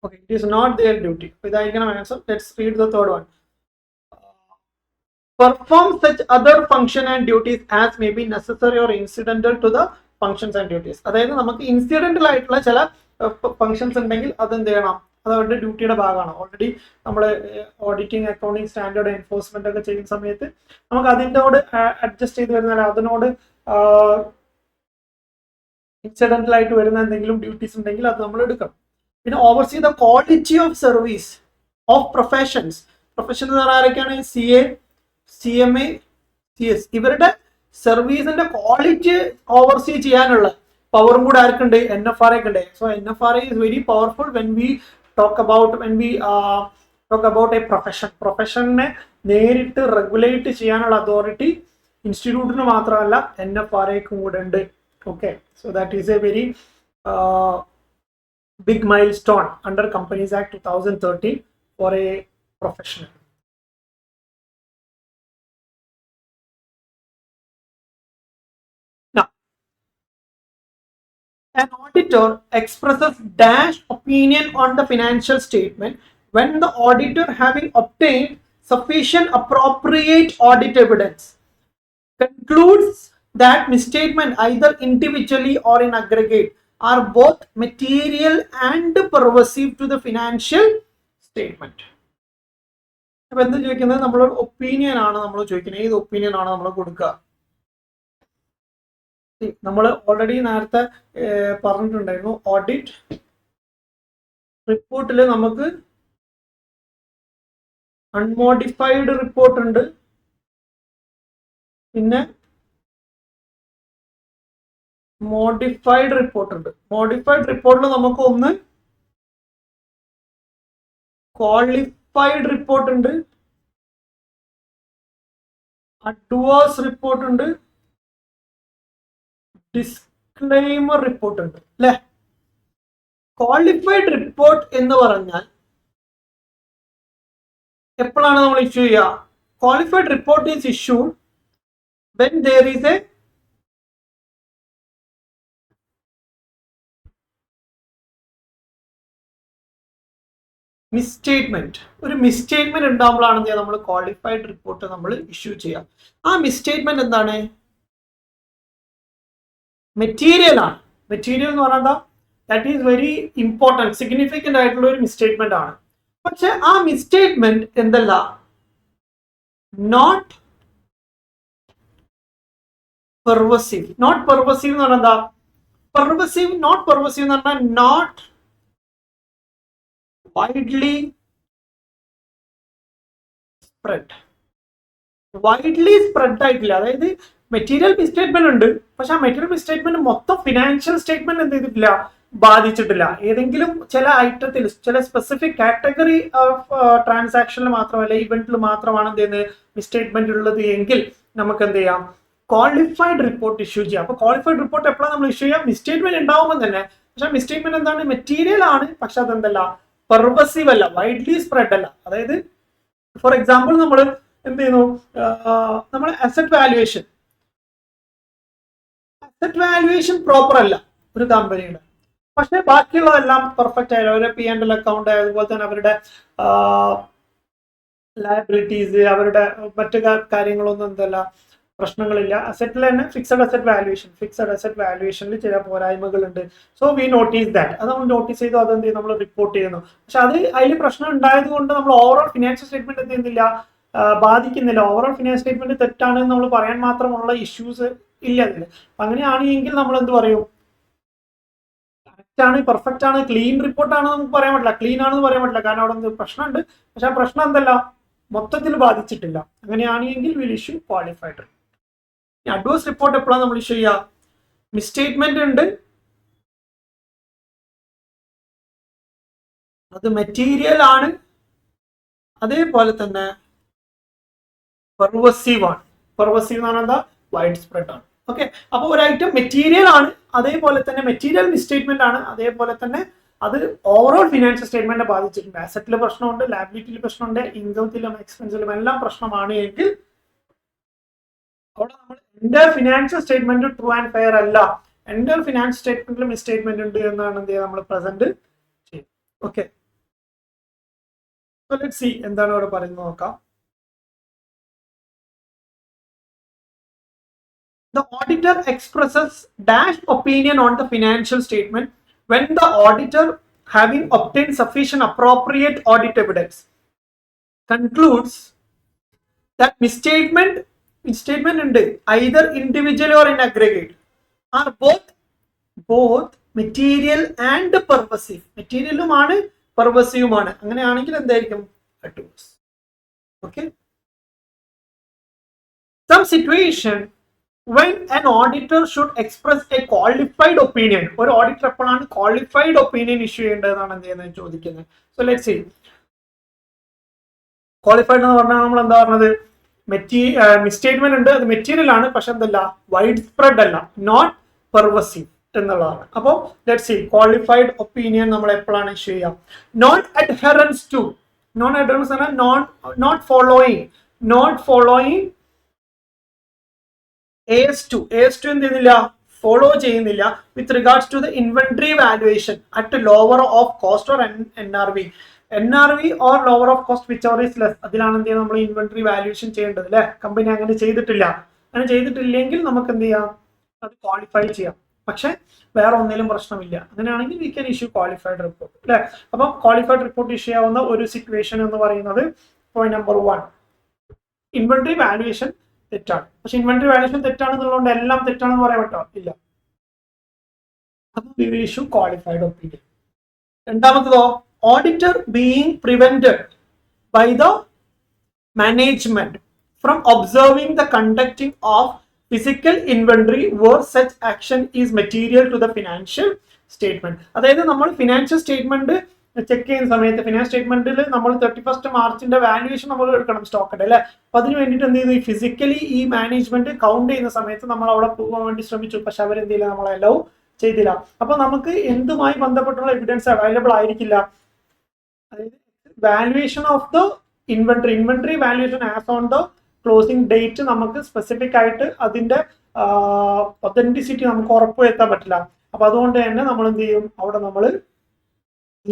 Okay, it is not their duty. അപ്പൊ ഇതായിരിക്കണം answer. Let's read the third one. Perform such other function and duties as may be necessary or incidental to the functions and duties. അതായത് നമുക്ക് ഇൻസിഡന്റൽ ആയിട്ടുള്ള ചില ഫങ്ഷൻസ് ഉണ്ടെങ്കിൽ അത് എന്ത് ചെയ്യണം, അത് അവരുടെ ഡ്യൂട്ടിയുടെ ഭാഗമാണ്. ഓൾറെഡി നമ്മൾ ഓഡിറ്റിംഗ്, അക്കൗണ്ടിങ്, സ്റ്റാൻഡേർഡ് എൻഫോഴ്സ്മെന്റ് ഒക്കെ ചെയ്യുന്ന സമയത്ത് നമുക്ക് അതിനോട് അഡ്ജസ്റ്റ് ചെയ്ത് വരുന്ന, അതിനോട് ഇൻസിഡന്റൽ ആയിട്ട് വരുന്ന എന്തെങ്കിലും ഡ്യൂട്ടീസ് ഉണ്ടെങ്കിൽ അത് നമ്മൾ എടുക്കണം. പിന്നെ oversee the quality of service of professions. Profession എന്ന് പറഞ്ഞാൽ ആരൊക്കെയാണ്? CA, CMA, CS. ഇവരുടെ സർവീസിന്റെ ക്വാളിറ്റി ഓവർസീ ചെയ്യാനുള്ള പവറും കൂടെ ആർക്കുണ്ട്? NFRAക്ക് ഉണ്ട്. So NFRA is very powerful when we talk about a profession. പ്രൊഫഷനെ നേരിട്ട് റെഗുലേറ്റ് ചെയ്യാനുള്ള അതോറിറ്റി ഇൻസ്റ്റിറ്റ്യൂട്ടിന് മാത്രമല്ല NFRAക്കും കൂടെ ഉണ്ട്. Okay, so that is a very big milestone under Companies Act 2013 for a professional. An auditor expresses dash opinion on the financial statement when the auditor, having obtained sufficient appropriate audit evidence, concludes that misstatement either individually or in aggregate are both material and pervasive to the financial statement. അപ്പോൾ എന്താ ചോദിക്കുന്നത്? നമ്മളൊരു ഒപ്പീനിയൻ ആണ് നമ്മൾ ചോദിക്കുന്നത്. ഏത് ഒപ്പീനിയൻ ആണ് നമ്മൾ കൊടുക്കുക? നമ്മൾ ഓൾറെഡി നേരത്തെ പറഞ്ഞിട്ടുണ്ടായിരുന്നു, ഓഡിറ്റ് റിപ്പോർട്ടിൽ നമുക്ക് അൺമോഡിഫൈഡ് റിപ്പോർട്ട് ഉണ്ട്, പിന്നെ മോഡിഫൈഡ് റിപ്പോർട്ട് ഉണ്ട്. മോഡിഫൈഡ് റിപ്പോർട്ടിൽ നമുക്ക് ഒന്ന് ക്വാളിഫൈഡ് റിപ്പോർട്ട് ഉണ്ട്, അഡ്വേഴ്സ് റിപ്പോർട്ട് ഉണ്ട്, ഡിസ്ക്ലെയിമർ റിപ്പോർട്ട് ഉണ്ട് അല്ലെ. ക്വാളിഫൈഡ് റിപ്പോർട്ട് എന്ന് പറഞ്ഞാൽ എപ്പോഴാണ് നമ്മൾ ഇഷ്യൂ ചെയ്യുക? Qualified report is issued when there is a മിസ്സ്റ്റേറ്റ്മെന്റ്. ഒരു മിസ്സ്റ്റേറ്റ്മെന്റ് ഉണ്ടാകുമ്പോഴാണ് എന്ത് ചെയ്യുക, നമ്മൾ ക്വാളിഫൈഡ് റിപ്പോർട്ട് നമ്മൾ ഇഷ്യൂ ചെയ്യുക. ആ മിസ്സ്റ്റേറ്റ്മെന്റ് എന്താണ്? മെറ്റീരിയൽ ആണ്. മെറ്റീരിയൽ എന്ന് പറഞ്ഞാൽ എന്താ? That is very important, significant ആയിട്ടുള്ള ഒരു മിസ്സ്റ്റേറ്റ്മെന്റ് ആണ്. പക്ഷെ ആ മിസ്സ്റ്റേറ്റ്മെന്റ് എന്തല്ല, നോട്ട് പെർവസീവ്. നോട്ട് പെർവസീവ് എന്ന് പറഞ്ഞാൽ എന്താ? പെർവസീവ്, നോട്ട് പെർവസീവ് എന്ന് പറഞ്ഞാൽ not widely spread. Widely spread ആയിട്ടില്ല. അതായത് മെറ്റീരിയൽ മിസ്സ്റ്റേറ്റ്മെന്റ് ഉണ്ട്, പക്ഷെ ആ മെറ്റീരിയൽ മിസ്സ്റ്റേറ്റ്മെന്റ് മൊത്തം ഫിനാൻഷ്യൽ സ്റ്റേറ്റ്മെന്റ് എന്ത് ചെയ്തിട്ടില്ല, ബാധിച്ചിട്ടില്ല. ഏതെങ്കിലും ചില ഐറ്റത്തിൽ, ചില സ്പെസിഫിക് കാറ്റഗറി ഓഫ് ട്രാൻസാക്ഷനിൽ മാത്രമല്ല, ഇവന്റിൽ മാത്രമാണ് എന്ത് ചെയ്യുന്നത്, മിസ്സ്റ്റേറ്റ്മെന്റ് ഉള്ളത് എങ്കിൽ നമുക്ക് എന്ത് ചെയ്യാം, ക്വാളിഫൈഡ് റിപ്പോർട്ട് ഇഷ്യൂ ചെയ്യാം. അപ്പൊ ക്വാളിഫൈഡ് റിപ്പോർട്ട് എപ്പോഴാണ് നമ്മൾ ഇഷ്യൂ ചെയ്യാം? മിസ്സ്റ്റേറ്റ്മെന്റ് ഉണ്ടാവുമ്പോൾ തന്നെ. പക്ഷെ മിസ്സ്റ്റേറ്റ്മെന്റ് എന്താണ്? മെറ്റീരിയൽ ആണ്, പക്ഷെ അതെന്തല്ല, പെർവസീവ് അല്ല, വൈഡ്ലി സ്പ്രെഡ് അല്ല. അതായത് ഫോർ എക്സാമ്പിൾ നമ്മൾ എന്ത് ചെയ്യുന്നു, നമ്മൾ അസറ്റ് വാല്യുവേഷൻ പ്രോപ്പർ അല്ല ഒരു കമ്പനിയുടെ, പക്ഷെ ബാക്കിയുള്ളതെല്ലാം പെർഫെക്റ്റ് ആയാലും, അവരുടെ P&L അക്കൗണ്ട്, അതുപോലെ തന്നെ അവരുടെ ലയബിലിറ്റീസ്, അവരുടെ മറ്റു കാര്യങ്ങളൊന്നും എന്തല്ല, പ്രശ്നങ്ങളില്ല. അസറ്റിൽ തന്നെ ഫിക്സഡ് അസറ്റ് വാല്യുവേഷനിൽ ചില പോരായ്മകളുണ്ട്. So we notice that. അത് നമ്മൾ നോട്ടീസ് ചെയ്തു, അതെന്ത് ചെയ്യും, നമ്മൾ റിപ്പോർട്ട് ചെയ്യുന്നു. പക്ഷെ അത് അതിൽ പ്രശ്നം ഉണ്ടായത് കൊണ്ട് നമ്മൾ ഓവറോൾ ഫിനാൻഷ്യൽ സ്റ്റേറ്റ്മെന്റ് എന്ത് ചെയ്യുന്നില്ല, ബാധിക്കുന്നില്ല. ഓവറോൾ ഫിനാൻഷ്യൽ സ്റ്റേറ്റ്മെന്റ് തെറ്റാണെന്ന് നമ്മൾ പറയാൻ മാത്രമുള്ള ഇഷ്യൂസ് ഇല്ല അതിൽ. അങ്ങനെയാണെങ്കിൽ നമ്മൾ എന്ത് പറയും, കറക്റ്റ് ആണ്, പെർഫെക്റ്റ് ആണ്, ക്ലീൻ റിപ്പോർട്ടാണ് നമുക്ക് പറയാൻ പറ്റില്ല, ക്ലീൻ ആണെന്ന് പറയാൻ പറ്റില്ല. കാരണം അവിടെ എന്ത് പ്രശ്നമുണ്ട്, പക്ഷെ ആ പ്രശ്നം എന്തല്ല, മൊത്തത്തിൽ ബാധിച്ചിട്ടില്ല. അങ്ങനെയാണെങ്കിൽ will issue qualified. Adverse report എപ്പോഴാണ് നമ്മൾ ഇഷ്യൂ ചെയ്യുക? മിസ്സ്റ്റേറ്റ്മെന്റ് ഉണ്ട്, അത് മെറ്റീരിയൽ ആണ്, അതേപോലെ തന്നെ പെർവസീവ് ആണ്. പെർവസീവ് എന്ന് പറഞ്ഞാൽ എന്താ? വൈഡ് സ്പ്രെഡ് ആണ്. ഓക്കെ, അപ്പോൾ ഒരു ഐറ്റം മെറ്റീരിയൽ ആണ്, അതേപോലെ തന്നെ മെറ്റീരിയൽ മിസ്സ്റ്റേറ്റ്മെന്റ് ആണ്, അതേപോലെ തന്നെ അത് ഓവറോൾ ഫിനാൻഷ്യൽ സ്റ്റേറ്റ്മെന്റ് ബാധിച്ചിട്ടുണ്ട്. അസറ്റിൽ പ്രശ്നമുണ്ട്, ലയബിലിറ്റിയിൽ പ്രശ്നമുണ്ട്, ഇൻകത്തിലും എക്സ്പെൻസിലും എല്ലാം പ്രശ്നമാണ് എങ്കിൽ അവിടെ നമ്മൾ എൻ്റെ financial statement true and fair അല്ല, എൻ്റെ ഫിനാൻഷ്യൽ സ്റ്റേറ്റ്മെന്റിൽ മിസ്സ്റ്റേറ്റ്മെന്റ് ഉണ്ട് എന്നാണ് എന്ത് ചെയ്യുക, നമ്മൾ പ്രസന്റ് ചെയ്യും. ഓക്കെ, ലെറ്റ്സ് സീ എന്താണ് അവിടെ പറയുന്നത് നോക്കാം. The auditor expresses dash opinion on the financial statement when the auditor, having obtained sufficient appropriate audit evidence, concludes that misstatement ഉണ്ട്, either individually or in aggregate, are both material and pervasive. മെറ്റീരിയലുമാണ് പെർവസീവുമാണ്. അങ്ങനെയാണെങ്കിൽ എന്തായിരിക്കും? adverse. Okay, some situation when an auditor should express a qualified opinion. ഒരു ഓഡിറ്റർ എപ്പോഴാണ് ക്വാളിഫൈഡ് ഒപ്പീനിയൻ ഇഷ്യൂ ചെയ്യേണ്ടതെന്നാണ് എന്ത് ചെയ്യുന്നത്, ചോദിക്കുന്നത്. So let's see. ക്വാളിഫൈഡ് എന്ന് പറഞ്ഞാൽ നമ്മൾ എന്താ പറഞ്ഞത്, മിസ്സ്റ്റേറ്റ്മെന്റ് ഉണ്ട്, അത് മെറ്റീരിയൽ ആണ്, പക്ഷെ എന്തല്ല, വൈഡ് സ്പ്രെഡ് അല്ല, നോട്ട് പെർവസീവ് എന്നുള്ളതാണ്. അപ്പോൾ ലെറ്റ്സ് സീ, ക്വാളിഫൈഡ് ഒപ്പീനിയൻ നമ്മൾ എപ്പോഴാണ് ഇഷ്യൂ ചെയ്യുക? Non adherence to, not following AS2 എന്ത് ചെയ്യുന്നില്ല, ഫോളോ ചെയ്യുന്നില്ല with regards to the inventory valuation at lower of cost or NRV or lower of cost which or is less. അതിലാണ് എന്ത് ചെയ്യുക, നമ്മൾ ഇൻവെന്ററി വാല്യുവേഷൻ ചെയ്യേണ്ടത് അല്ലെ. കമ്പനി അങ്ങനെ ചെയ്തിട്ടില്ല. അങ്ങനെ ചെയ്തിട്ടില്ലെങ്കിൽ നമുക്ക് എന്ത് ചെയ്യാം, അത് ക്വാളിഫൈ ചെയ്യാം. പക്ഷെ വേറെ ഒന്നിലും പ്രശ്നമില്ല. അങ്ങനെയാണെങ്കിൽ we can issue qualified report അല്ലെ. അപ്പം ക്വാളിഫൈഡ് റിപ്പോർട്ട് ഇഷ്യൂ ചെയ്യാവുന്ന ഒരു സിറ്റുവേഷൻ എന്ന് പറയുന്നത് പോയിന്റ് നമ്പർ 1, ഇൻവെന്ററി വാല്യുവേഷൻ തെറ്റാണ്. പക്ഷെ ഇൻവെന്ററി വാല്യുവേഷൻ തെറ്റാണെന്നുള്ളതുകൊണ്ട് എല്ലാം തെറ്റാണെന്ന് പറയാൻ പറ്റുമോ? ഇല്ല. അപ്പൊ we will issue qualified opinion. രണ്ടാമത്തതോ, auditor being prevented by the management from observing the conducting of physical inventory where such action is material to the financial statement. അതായത് നമ്മൾ ഫിനാൻഷ്യൽ സ്റ്റേറ്റ്മെന്റ് ചെക്ക് ചെയ്യുന്ന സമയത്ത് ഫിനാൻസ് സ്റ്റേറ്റ്മെന്റിൽ നമ്മൾ 31 മാർച്ചിന്റെ വാല്യുവേഷൻ നമ്മൾ എടുക്കണം സ്റ്റോക്കിന്റെ അല്ലെ. അപ്പൊ അതിന് വേണ്ടിയിട്ട് എന്ത് ചെയ്തു, ഈ ഫിസിക്കലി ഈ മാനേജ്മെന്റ് കൗണ്ട് ചെയ്യുന്ന സമയത്ത് നമ്മൾ അവിടെ പോകാൻ വേണ്ടി ശ്രമിച്ചു, പക്ഷെ അവരെന്ത് ചെയ്യില്ല, നമ്മളെ അലൗ ചെയ്തില്ല. അപ്പൊ നമുക്ക് എന്തുമായി ബന്ധപ്പെട്ടുള്ള എവിഡൻസ് അവൈലബിൾ ആയിരിക്കില്ല. അതായത് valuation of the inventory valuation as on the closing date നമുക്ക് സ്പെസിഫിക് ആയിട്ട് അതിന്റെ ഒതന്റിസിറ്റി നമുക്ക് ഉറപ്പുവരുത്താൻ പറ്റില്ല. അപ്പൊ അതുകൊണ്ട് തന്നെ നമ്മൾ എന്ത് ചെയ്യും, അവിടെ നമ്മൾ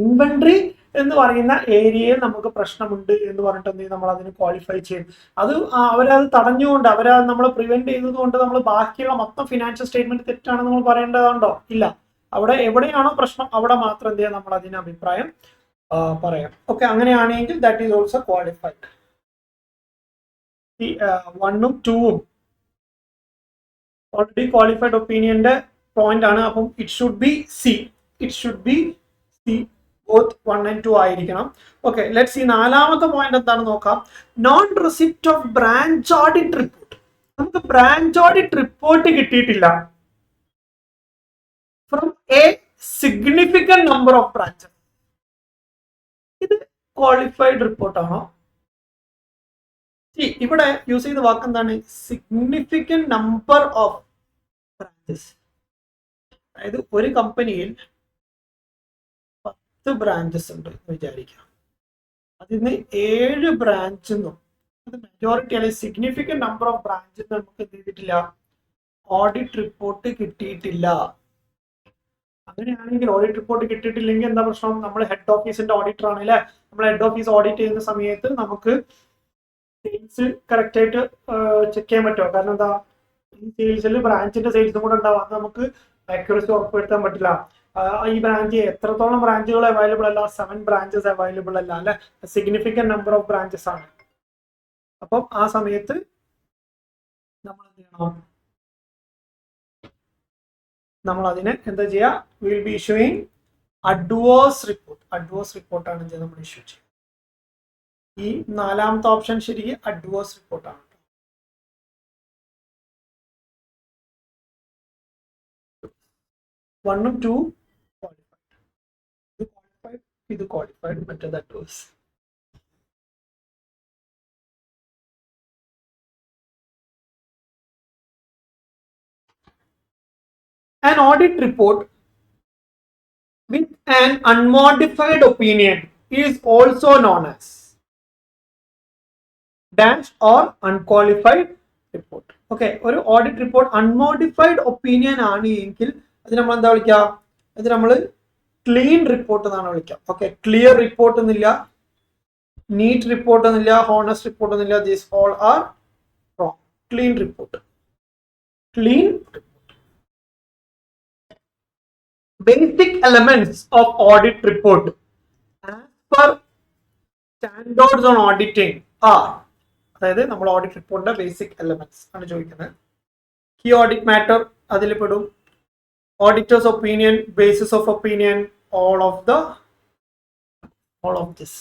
ഇൻവെന്ററി എന്ന് പറയുന്ന ഏരിയയിൽ നമുക്ക് പ്രശ്നമുണ്ട് എന്ന് പറഞ്ഞിട്ട് എന്ത് ചെയ്യും, നമ്മൾ അതിന് ക്വാളിഫൈ ചെയ്യും. അത് അവരത് തടഞ്ഞുകൊണ്ട്, അവരത് നമ്മൾ പ്രിവെന്റ് ചെയ്തത് കൊണ്ട് നമ്മൾ ബാക്കിയുള്ള മൊത്തം ഫിനാൻഷ്യൽ സ്റ്റേറ്റ്മെന്റ് തെറ്റാണെന്ന് നമ്മൾ പറയേണ്ടതുണ്ടോ? ഇല്ല. അവിടെ എവിടെയാണോ പ്രശ്നം അവിടെ മാത്രം എന്ത് ചെയ്യാം, നമ്മൾ അതിന് അഭിപ്രായം പറയാം. ഓക്കെ, അങ്ങനെയാണെങ്കിൽ ദാറ്റ് ഈസ് ഓൾസോ ക്വാളിഫൈഡ്. ഈ 1ഉം 2ഉം ഓൾറെഡി ക്വാളിഫൈഡ് ഒപ്പീനിയന്റെ പോയിന്റ് ആണ്. അപ്പം it should B C, both 1 and 2 ആയിരിക്കണം. Okay, let's C. നാലാമത്തെ പോയിന്റ് എന്താണെന്ന് നോക്കാം. Non receipt of branch audit report. നമുക്ക് ബ്രാഞ്ച് ഓഡിറ്റ് റിപ്പോർട്ട് കിട്ടിയിട്ടില്ല from A significant number of branches. ഇത് ക്വാളിഫൈഡ് റിപ്പോർട്ടാണോ? ഇവിടെ യൂസ് ചെയ്ത വാക്ക് എന്താണ്? Significant number of branches. അതായത് ഒരു കമ്പനിയിൽ 10 ബ്രാഞ്ചസ് ഉണ്ട് എന്ന് വിചാരിക്കാം. അതിന് 7 ബ്രാഞ്ച് എന്നും അത് മെജോറിറ്റി അല്ലെങ്കിൽ സിഗ്നിഫിക്കന്റ് നമ്പർ ഓഫ് ബ്രാഞ്ചസ് നമുക്ക് എന്ത് ചെയ്തിട്ടില്ല, ഓഡിറ്റ് റിപ്പോർട്ട് കിട്ടിയിട്ടില്ല. അങ്ങനെയാണെങ്കിൽ ഓഡിറ്റ് റിപ്പോർട്ട് കിട്ടിയിട്ടില്ലെങ്കിൽ എന്താ പ്രശ്നം? നമ്മൾ ഹെഡ് ഓഫീസിന്റെ ഓഡിറ്റർ ആണ് അല്ലെ. നമ്മൾ ഹെഡ് ഓഫീസ് ഓഡിറ്റ് ചെയ്യുന്ന സമയത്ത് നമുക്ക് സെയിൽസ് കറക്റ്റ് ആയിട്ട് ചെക്ക് ചെയ്യാൻ പറ്റുമോ? കാരണം എന്താ, ഈ സെയിൽസിൽ ബ്രാഞ്ചിന്റെ സെയിൽസും കൂടെ ഉണ്ടാവും. അത് നമുക്ക് ആക്യുറസി ഉറപ്പുവരുത്താൻ പറ്റില്ല. ഈ ബ്രാഞ്ച് എത്രത്തോളം ബ്രാഞ്ചുകൾ അവൈലബിൾ അല്ല? 7 ബ്രാഞ്ചസ് അവൈലബിൾ അല്ല അല്ലെ. സിഗ്നിഫിക്കന്റ് നമ്പർ ഓഫ് ബ്രാഞ്ചസ് ആണ്. അപ്പം ആ സമയത്ത് നമ്മൾ എന്ത് ചെയ്യണം? നമ്മൾ അതിന് എന്താ ചെയ്യുക? Will be issuing adverse report. Adverse റിപ്പോർട്ടാണ് നമ്മൾ ഇഷ്യൂ ചെയ്യുക. ഈ നാലാമത്തെ ഓപ്ഷൻ ശരി, അഡ്വേഴ്സ് റിപ്പോർട്ടാണ്. 1ഉം 2ഉം ക്വാളിഫൈഡ്. ഇത് ക്വാളിഫൈഡ്, മറ്റേത് adverse. An audit report with an unmodified opinion is also known as dash or unqualified report. Okay, ഒരു ഓഡിറ്റ് റിപ്പോർട്ട് അൺമോഡിഫൈഡ് ഒപ്പീനിയൻ ആണ് എങ്കിൽ അത് നമ്മൾ എന്താ വിളിക്കുക? അത് നമ്മൾ ക്ലീൻ റിപ്പോർട്ട് എന്നാണ് വിളിക്കുക. ഓക്കെ, ക്ലിയർ റിപ്പോർട്ട് എന്നില്ല, നീറ്റ് റിപ്പോർട്ട് എന്നില്ല, ഹോണസ്റ്റ് റിപ്പോർട്ട് എന്നില്ല. These all are wrong. Clean report. Clean basic elements of audit report as per standards on auditing are, അതായത് നമ്മൾ ഓഡിറ്റ് റിപ്പോർട്ടിന്റെ ബേസിക് എലമെന്റ്സ് ആണ് ചോദിക്കുന്നത്. കീ ഓഡിറ്റ് മാറ്റർ അതിൽ പെടും, auditors opinion, basis of opinion, all of this.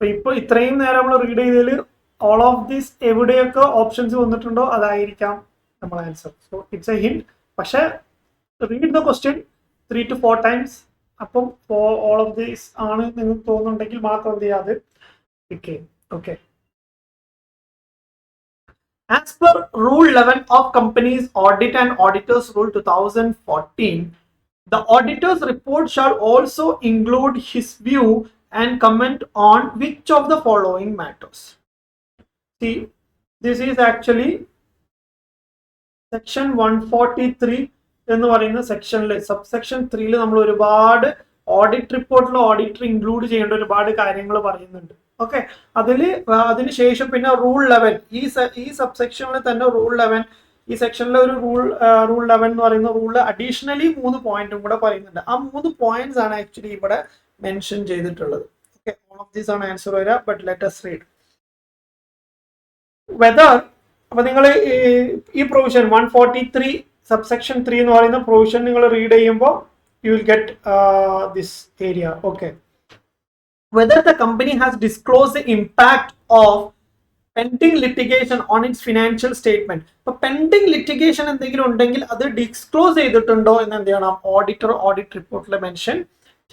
ഇപ്പൊ ഇത്രയും നേരം നമ്മൾ റീഡ് ചെയ്തതിൽ all of this എവിടെയൊക്കെ ഓപ്ഷൻസ് വന്നിട്ടുണ്ടോ അതായിരിക്കാം നമ്മൾ answer. So it's a hint. പക്ഷെ read the question 3 to 4 times. അപ്പം ഓൾ ഓഫ് ദീസ് ആണ് നിങ്ങൾക്ക് തോന്നുന്നുണ്ടെങ്കിൽ മാത്രം എന്ത് ചെയ്യാതെ okay. As per Rule 11 of Companies Audit and Auditors Rule 2014, the auditor's report shall also include his view and comment on which of the following matters. See, this is actually section 143 എന്ന് പറയുന്ന സെക്ഷനിൽ സബ്സെക്ഷൻ 3 നമ്മൾ ഒരുപാട് ഓഡിറ്റ് റിപ്പോർട്ടിൽ ഓഡിറ്റർ ഇൻക്ലൂഡ് ചെയ്യേണ്ട ഒരുപാട് കാര്യങ്ങൾ പറയുന്നുണ്ട്. ഓക്കെ, അതിനുശേഷം പിന്നെ റൂൾ 11, ഈ സബ്സെക്ഷനിൽ തന്നെ റൂൾ 11, ഈ സെക്ഷനിലെ ഒരു റൂൾ 11 എന്ന് പറയുന്ന റൂളിൽ അഡീഷണലി 3 പോയിന്റും കൂടെ പറയുന്നുണ്ട്. ആ 3 പോയിന്റ്സ് ആണ് ആക്ച്വലി ഇവിടെ മെൻഷൻ ചെയ്തിട്ടുള്ളത്. ഓക്കെ, ഓൾ ഓഫ് ദീസ് ആണ് ആൻസർ വരിക. But let us read whether. അപ്പൊ നിങ്ങൾ ഈ പ്രൊവിഷൻ 143 സബ്സെക്ഷൻ 3 എന്ന് പറയുന്ന പ്രൊവിഷൻ നിങ്ങൾ റീഡ് ചെയ്യുമ്പോൾ you will get this area. Okay, whether the company has disclosed the impact of pending litigation on its financial statement. ഇപ്പൊ പെൻഡിങ് ലിറ്റിഗേഷൻ എന്തെങ്കിലും ഉണ്ടെങ്കിൽ അത് ഡിസ്ക്ലോസ് ചെയ്തിട്ടുണ്ടോ എന്ന് എന്ത് ചെയ്യണം? ഓഡിറ്റർ ഓഡിറ്റ് റിപ്പോർട്ടിൽ മെൻഷൻ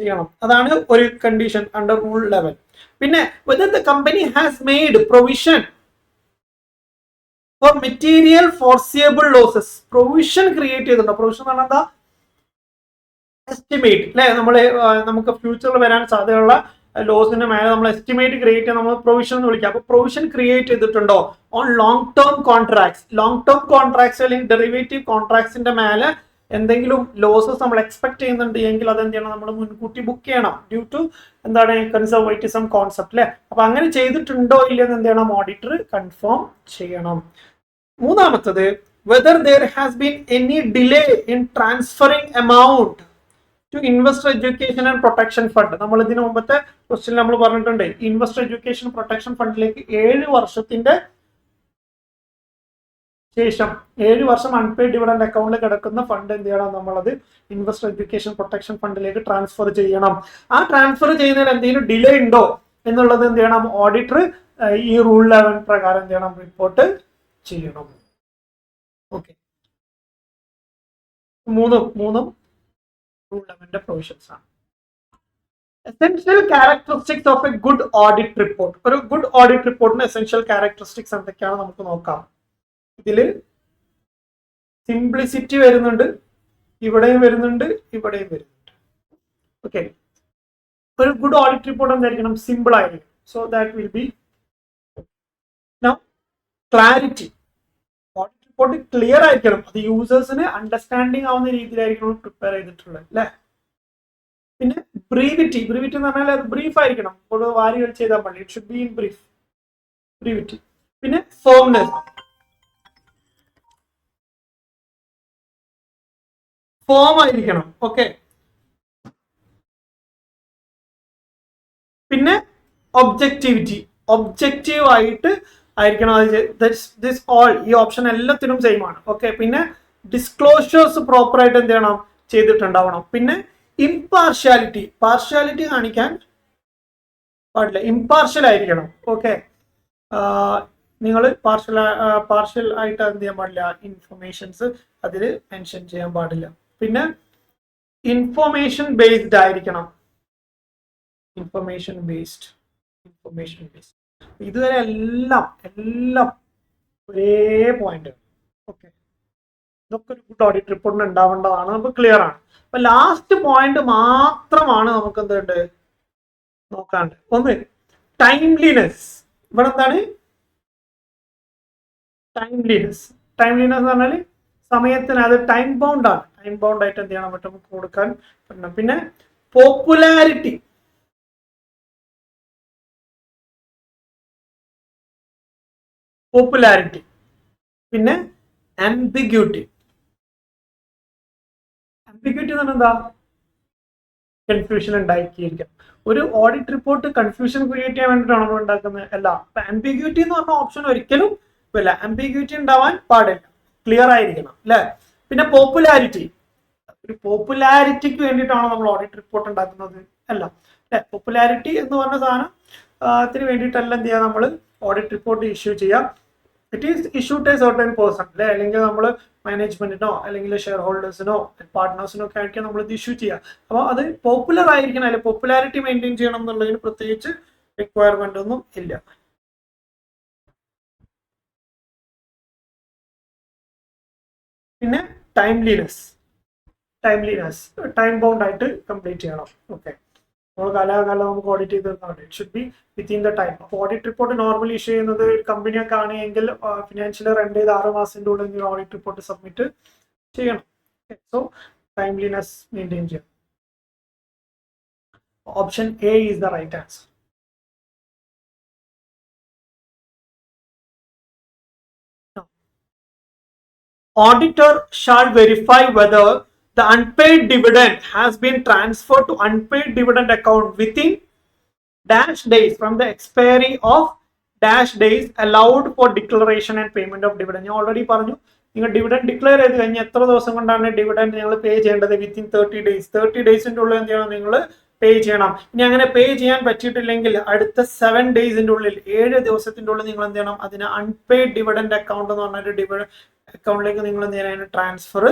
ചെയ്യണം. അതാണ് ഒരു കണ്ടീഷൻ അണ്ടർ റൂൾ 11. പിന്നെ whether the company has made provision for material foreseeable losses. Provision create ചെയ്തിട്ടുണ്ടോ? പ്രൊവിഷൻ എന്ന് പറഞ്ഞാൽ എന്താ? എസ്റ്റിമേറ്റ് അല്ലെ, നമുക്ക് ഫ്യൂച്ചറിൽ വരാൻ സാധ്യതയുള്ള ലോസിന്റെ മേലെ നമ്മൾ എസ്റ്റിമേറ്റ് ക്രിയേറ്റ് ചെയ്യാൻ നമ്മൾ പ്രൊവിഷൻ എന്ന് വിളിക്കുക. അപ്പൊ പ്രൊവിഷൻ ക്രിയേറ്റ് ചെയ്തിട്ടുണ്ടോ ഓൺ ലോങ് ടേം കോൺട്രാക്ട്സ് അല്ലെങ്കിൽ ഡെറിവേറ്റീവ് കോൺട്രാക്ട്സിന്റെ മേലെ എന്തെങ്കിലും ലോസസ് നമ്മൾ എക്സ്പെക്ട് ചെയ്യുന്നുണ്ട് എങ്കിൽ അത് എന്ത് ചെയ്യണം, നമ്മൾ മുൻകൂട്ടി ബുക്ക് ചെയ്യണം ഡ്യൂ ടു എന്താണ് കൺസർവേറ്റിസം കോൺസെപ്റ്റ് അല്ലെ. അപ്പൊ അങ്ങനെ ചെയ്തിട്ടുണ്ടോ ഇല്ലെന്ന് എന്ത് ചെയ്യണം, ഓഡിറ്റർ കൺഫേം ചെയ്യണം. മൂന്നാമത്തത് whether there has been any delay in transferring amount to investor education and protection fund. നമ്മൾ ഇതിനു മുമ്പത്തെ ക്വസ്റ്റ്യൻ നമ്മൾ പറഞ്ഞിട്ടുണ്ട്, ഇൻവെസ്റ്റർ എഡ്യൂക്കേഷൻ പ്രൊട്ടക്ഷൻ ഫണ്ടിലേക്ക് 7 വർഷത്തിന്റെ ശേഷം 7 വർഷം അൺപെയ്ഡ് ഡിവിഡന്റ് അക്കൗണ്ടിൽ കിടക്കുന്ന ഫണ്ട് എന്ത് ചെയ്യണം, നമ്മളത് ഇൻവെസ്റ്റർ എഡ്യൂക്കേഷൻ പ്രൊട്ടക്ഷൻ ഫണ്ടിലേക്ക് ട്രാൻസ്ഫർ ചെയ്യണം. ആ ട്രാൻസ്ഫർ ചെയ്യുന്നതിൽ എന്തെങ്കിലും ഡിലേ ഉണ്ടോ എന്നുള്ളത് എന്ത് ചെയ്യണം, ഓഡിറ്റർ ഈ റൂൾ 11 പ്രകാരം എന്ത് ചെയ്യണം, റിപ്പോർട്ട് ചെയ്യണം. ഓക്കെ, മൂന്നും റൂൾ 11 പ്രൊവിഷൻസ് ആണ്. Essential characteristics of A good audit report. ഒരു ഗുഡ് ഓഡിറ്റ് റിപ്പോർട്ടിന് എസെൻഷ്യൽ ക്യാരക്ടറിസ്റ്റിക്സ് എന്തൊക്കെയാണ് നമുക്ക് നോക്കാം. ഇതിൽ സിംപ്ലിസിറ്റി വരുന്നുണ്ട്, ഇവിടെയും വരുന്നുണ്ട്. ഓക്കെ, ഒരു ഗുഡ് ഓഡിറ്റ് റിപ്പോർട്ട് എന്തായിരിക്കണം, സിമ്പിൾ ആയിരിക്കും. So that will B clarity. Audit report clear ആയിരിക്കണം, അത് യൂസേഴ്സിന് അണ്ടർസ്റ്റാൻഡിങ് ആവുന്ന രീതിയിലായിരിക്കണം പ്രിപ്പയർ ചെയ്തിട്ടുള്ളത് അല്ലെ. പിന്നെ ബ്രീവിറ്റി എന്ന് പറഞ്ഞാൽ അത് ബ്രീഫ് ആയിരിക്കണം, ഇപ്പോൾ വാരി കളിച്ച് ചെയ്താൽ മതി. It should be in brevity. പിന്നെ ഫോം ആയിരിക്കണം. ഓക്കെ, പിന്നെ ഒബ്ജക്റ്റീവ് ആയിട്ട് ആയിരിക്കണം. ഈ ഓപ്ഷൻ എല്ലാത്തിനും സെയിം ആണ്. ഓക്കെ, പിന്നെ ഡിസ്ക്ലോഷേഴ്സ് പ്രോപ്പർ ആയിട്ട് എന്ത് ചെയ്യണം, ചെയ്തിട്ടുണ്ടാവണം. പിന്നെ പാർഷ്യാലിറ്റി കാണിക്കാൻ പാടില്ല, ഇംപാർഷ്യൽ ആയിരിക്കണം. ഓക്കെ, നിങ്ങൾ പാർഷ്യൽ ആയിട്ട് എന്ത് ചെയ്യാൻ പാടില്ല, ഇൻഫർമേഷൻസ് അതിൽ മെൻഷൻ ചെയ്യാൻ പാടില്ല. പിന്നെ ഇൻഫർമേഷൻ ബേസ്ഡ് ആയിരിക്കണം. ഇൻഫർമേഷൻ ബേസ്ഡ് ഇതുവരെ എല്ലാം ഒരേ പോയിന്റ്. ഓക്കെ, ഇതൊക്കെ ഒരു ഗുഡ് ഓഡിറ്റ് റിപ്പോർട്ടിന് ഉണ്ടാവേണ്ടതാണ്, നമുക്ക് ക്ലിയർ ആണ്. അപ്പൊ ലാസ്റ്റ് പോയിന്റ് മാത്രമാണ് നമുക്ക് എന്തുണ്ട് നോക്കാണ്ട്. ഒന്ന് ടൈംലിനെസ്. ഇവിടെ എന്താണ് ടൈംലിനെസ് എന്ന് പറഞ്ഞാൽ സമയത്തിന് അത് ടൈം ബൗണ്ട് ആണ്. ടൈം ബൗണ്ട് ആയിട്ട് എന്ത് ചെയ്യണം പറ്റും, നമുക്ക് കൊടുക്കാൻ പറ്റണം. പിന്നെ പോപ്പുലാരിറ്റി. പിന്നെ ആംബിഗ്യൂട്ടി എന്ന് പറഞ്ഞാൽ എന്താ, കൺഫ്യൂഷൻ ഉണ്ടാക്കിയിരിക്കാം. ഒരു ഓഡിറ്റ് റിപ്പോർട്ട് കൺഫ്യൂഷൻ ക്രിയേറ്റ് ചെയ്യാൻ വേണ്ടിയിട്ടാണ് നമ്മൾ ഉണ്ടാക്കുന്നത് അല്ല. ആംബിഗ്യൂട്ടി എന്ന് പറഞ്ഞ ഓപ്ഷൻ ഒരിക്കലും ഇല്ല, ആംബിഗ്യൂട്ടി ഉണ്ടാവാൻ പാടില്ല, ക്ലിയർ ആയിരിക്കണം അല്ലെ. പിന്നെ ഒരു പോപ്പുലാരിറ്റിക്ക് വേണ്ടിയിട്ടാണ് നമ്മൾ ഓഡിറ്റ് റിപ്പോർട്ട് ഉണ്ടാക്കുന്നത് അല്ല അല്ലെ. പോപ്പുലാരിറ്റി എന്ന് പറഞ്ഞ സാധനത്തിന് വേണ്ടിയിട്ടല്ല എന്ത് ചെയ്യാം, നമ്മൾ ഓഡിറ്റ് റിപ്പോർട്ട് ഇഷ്യൂ ചെയ്യാം. It is issue to a certain person അല്ലെ, അല്ലെങ്കിൽ നമ്മൾ മാനേജ്മെന്റിനോ അല്ലെങ്കിൽ ഷെയർ ഹോൾഡേഴ്സിനോ പാർട്ട്നേഴ്സിനോ ഒക്കെ ആയിരിക്കും നമ്മൾ ഇത് ഇഷ്യൂ ചെയ്യുക. അപ്പോൾ അത് പോപ്പുലർ ആയിരിക്കണം അല്ലെ, പോപ്പുലാരിറ്റി മെയിൻറ്റെയിൻ ചെയ്യണം എന്നുള്ളതിന് പ്രത്യേകിച്ച് റിക്വയർമെന്റ് ഒന്നും ഇല്ല. പിന്നെ ടൈംലിനെസ് ടൈം ബൗണ്ട് ആയിട്ട് കംപ്ലീറ്റ് ചെയ്യണം. ഓക്കെ, നമ്മൾ കാലാകാലം നമുക്ക് ഓഡിറ്റ് ചെയ്ത് തീർക്കാൻ വേണ്ടി it should B within the time. അപ്പോൾ ഓഡിറ്റ് റിപ്പോർട്ട് നോർമലി ഇഷ്യൂ ചെയ്യുന്നത് ഒരു കമ്പനിയൊക്കെ ആണെങ്കിൽ ഫിനാൻഷ്യൽ റെന്റ് ചെയ്ത് 6 മാസത്തിൻ്റെ ഉള്ളിൽ ഓഡിറ്റ് റിപ്പോർട്ട് സബ്മിറ്റ് ചെയ്യണം. സോ ടൈംലിനെസ് മെയിൻറ്റെയിൻ ചെയ്യണം. Option A is the right answer. Auditor shall verify whether the unpaid dividend has been transferred to unpaid dividend account within dash days from the expiry of dash days allowed for declaration and payment of dividend. ഞാൻ ഓൾറെഡി പറഞ്ഞു, നിങ്ങൾ ഡിവിഡൻഡ് ഡിക്ലെയർ ചെയ്ത് കഴിഞ്ഞാൽ എത്ര ദിവസം കൊണ്ടാണ് ഡിവിഡൻഡ് നിങ്ങൾ പേ ചെയ്യേണ്ടത്, വിത്തിൻ 30 days. 30 daysന്റെ ഉള്ളിൽ എന്ത് ചെയ്യണം, നിങ്ങൾ പേ ചെയ്യണം. ഇനി അങ്ങനെ പേ ചെയ്യാൻ പറ്റിയിട്ടില്ലെങ്കിൽ അടുത്ത 7 daysന്റെ ഉള്ളിൽ 7 ദിവസത്തിന്റെ ഉള്ളിൽ നിങ്ങൾ എന്ത് ചെയ്യണം, അതിന് അൺപെയ്ഡ് ഡിവിഡൻഡ് അക്കൗണ്ട് എന്ന് പറഞ്ഞൊരു ഡിവിഡൻഡ് അക്കൗണ്ടിലേക്ക് നിങ്ങൾ എന്ത് ചെയ്യണം, ട്രാൻസ്ഫർ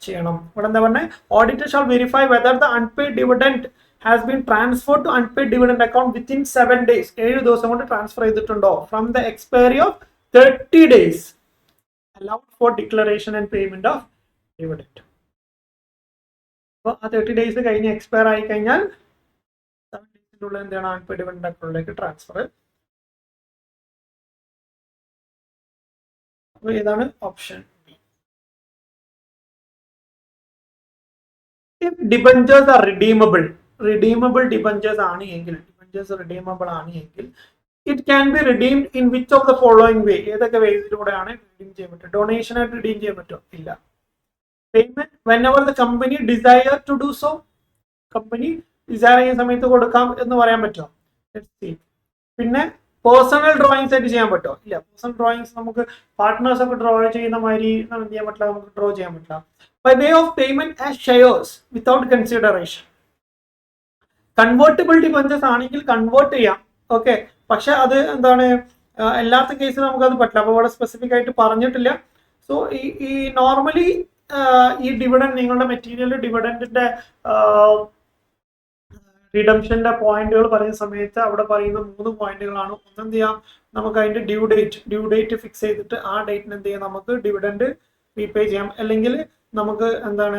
ചെയ്യണം. ഇവിടെ എന്താ പറഞ്ഞത്, auditor shall verify whether the unpaid dividend has been transfer to unpaid dividend account within 7 days. 7 ദിവസം കൊണ്ട് ട്രാൻസ്ഫർ ചെയ്തിട്ടുണ്ടോ, from the expiry of 30 days allowed for declaration and payment of dividend. അപ്പോൾ ആ 30 days കഴിഞ്ഞ് എക്സ്പയർ ആയി കഴിഞ്ഞാൽ 7 days ഉള്ളിൽ എന്താണ് അൺപെയ്ഡ് ഡിവിഡൻഡ് അക്കൗണ്ടിലേക്ക് ട്രാൻസ്ഫർ. അപ്പോൾ ഇതാണ് option. If debentures are redeemable debentures ആണ് എങ്കിൽ, debentures redeemable ആണ് എങ്കിൽ, it can be redeemed in which of the following way? ഏതൊക്കെ വേസിലൂടെയാണ് redeem ചെയ്യാൻ പറ്റുക? ഡൊണേഷൻ ആയിട്ട് redeem ചെയ്യാൻ പറ്റുമോ? ഇല്ല. Payment whenever the company desire to do so, company desire ചെയ്യുന്ന സമയത്ത് കൊടുക്കാം എന്ന് പറയാൻ പറ്റുമോ? പിന്നെ പേഴ്സണൽ ഡ്രോയിങ്സ് ആയിട്ട് ചെയ്യാൻ പറ്റുമോ? ഇല്ല. പേഴ്സണൽ ഡ്രോയിങ്സ് നമുക്ക് പാർട്ട്നേഴ്സ് ഒക്കെ ഡ്രോ ചെയ്യുന്ന മാതിരി എന്ത് ചെയ്യാൻ പറ്റില്ല, നമുക്ക് ഡ്രോ ചെയ്യാൻ പറ്റില്ല. By way of payment as shares without consideration. Convertible debentures ആണെങ്കിൽ കൺവേർട്ട് ചെയ്യാം, ഓക്കെ. പക്ഷെ അത് എന്താണ്, എല്ലാത്ത കേസിലും നമുക്ക് അത് പറ്റില്ല. അപ്പോൾ ഇവിടെ സ്പെസിഫിക് ആയിട്ട് പറഞ്ഞിട്ടില്ല. സോ ഈ നോർമലി ഈ ഡിവിഡൻഡ്, നിങ്ങളുടെ മെറ്റീരിയൽ ഡിവിഡൻഡിന്റെ റിഡംഷന്റെ പോയിന്റുകൾ പറയുന്ന സമയത്ത് അവിടെ പറയുന്ന 3 പോയിന്റുകളാണ്. ഒന്ന് എന്ത് ചെയ്യാം, നമുക്ക് അതിന്റെ ഡ്യൂ ഡേറ്റ് ഫിക്സ് ചെയ്തിട്ട് ആ ഡേറ്റിന് എന്ത് ചെയ്യാം, നമുക്ക് ഡിവിഡൻഡ് റീപേ ചെയ്യാം. അല്ലെങ്കിൽ നമുക്ക് എന്താണ്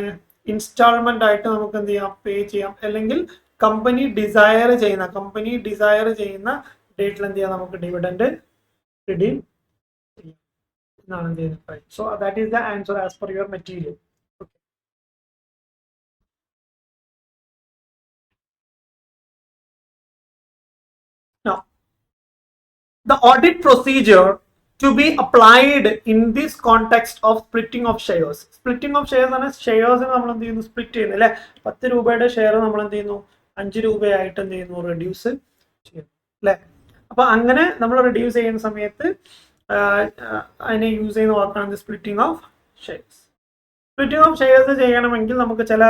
ഇൻസ്റ്റാൾമെന്റ് ആയിട്ട് നമുക്ക് എന്ത് ചെയ്യാം, പേ ചെയ്യാം. അല്ലെങ്കിൽ കമ്പനി ഡിസയർ ചെയ്യുന്ന ഡേറ്റിൽ എന്ത് ചെയ്യാം, നമുക്ക് ഡിവിഡൻഡ് റിഡീം ചെയ്യാം എന്നാണ് എന്ത് ചെയ്യുന്നത്. So that is the answer as per your material. Now, the audit procedure to be applied in this context of splitting of shares. Splitting of shares ആണ്. ഷെയർസ് നമ്മൾ എന്ത് ചെയ്യുന്നു, സ്പ്ലിറ്റ് ചെയ്യുന്നു അല്ലെ. 10 രൂപയുടെ ഷെയർ നമ്മൾ എന്ത് ചെയ്യുന്നു, 5 രൂപയായിട്ട് എന്ത് ചെയ്യുന്നു, റെഡ്യൂസ് ചെയ്യുന്നു അല്ലെ. അപ്പൊ അങ്ങനെ നമ്മൾ റെഡ്യൂസ് ചെയ്യുന്ന സമയത്ത് അതിനെ യൂസ് ചെയ്യുന്ന വാക്കാണ് splitting of shares. Splitting of shares ചെയ്യണമെങ്കിൽ നമുക്ക് ചില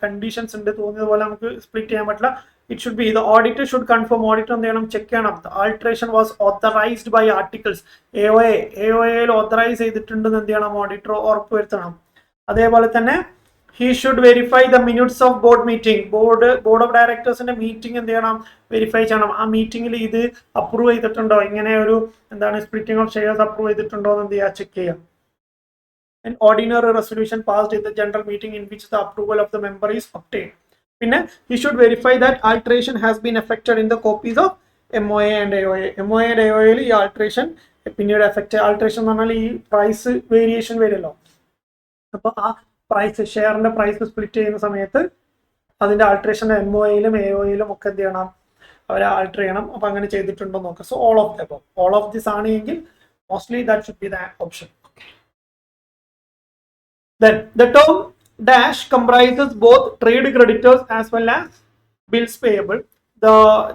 കണ്ടീഷൻസ് ഉണ്ട്. തോന്നിയതുപോലെ നമുക്ക് സ്പ്ലിറ്റ് ചെയ്യാൻ പറ്റില്ല. It should be the auditor should confirm, auditor എന്ത് ചെയ്യണം, ചെക്ക് ചെയ്യണം, the alteration was authorized by articles. AOA authorise ചെയ്തിട്ടുണ്ടെന്ന് എന്ത് ചെയ്യണം, ഓഡിറ്റർ ഉറപ്പുവരുത്തണം. അതേപോലെ തന്നെ he should verify the minutes of board meeting. Board of ഡയറക്ടേഴ്സിന്റെ മീറ്റിംഗ് എന്ത് ചെയ്യണം, വെരിഫൈ ചെയ്യണം. ആ മീറ്റിംഗിൽ ഇത് അപ്രൂവ് ചെയ്തിട്ടുണ്ടോ, ഇങ്ങനെ ഒരു എന്താണ് സ്പ്ലിറ്റിംഗ് ഓഫ് ഷെയർസ് അപ്രൂവ് ചെയ്തിട്ടുണ്ടോ എന്ന് എന്ത് ചെയ്യുക, ചെക്ക് ചെയ്യാം. An ordinary resolution passed in the general meeting in which the approval of the member is obtained. പിന്നെ he should verify that alteration has been effected in the copies of MOA and AOA. MOA and AOA ഈ ആൾട്രേഷൻ പിന്നീട് ആൾട്രേഷൻ എന്ന് പറഞ്ഞാൽ ഈ പ്രൈസ് വേരിയേഷൻ വരുമല്ലോ. അപ്പോൾ ആ പ്രൈസ്, ഷെയറിന്റെ പ്രൈസ് സ്പ്ലിറ്റ് ചെയ്യുന്ന സമയത്ത് അതിന്റെ ആൾട്രേഷൻ MOA-യിലും AOA-യിലും ഒക്കെ എന്ത് ചെയ്യണം, അവരെ ആൾട്ടർ ചെയ്യണം. അപ്പൊ അങ്ങനെ ചെയ്തിട്ടുണ്ടോ നോക്കാം. സോ ഓൾ ഓഫ് ദിസ് ആണ് എങ്കിൽ mostly that should be the option. Then the term dash comprises both trade creditors as well as bills payable.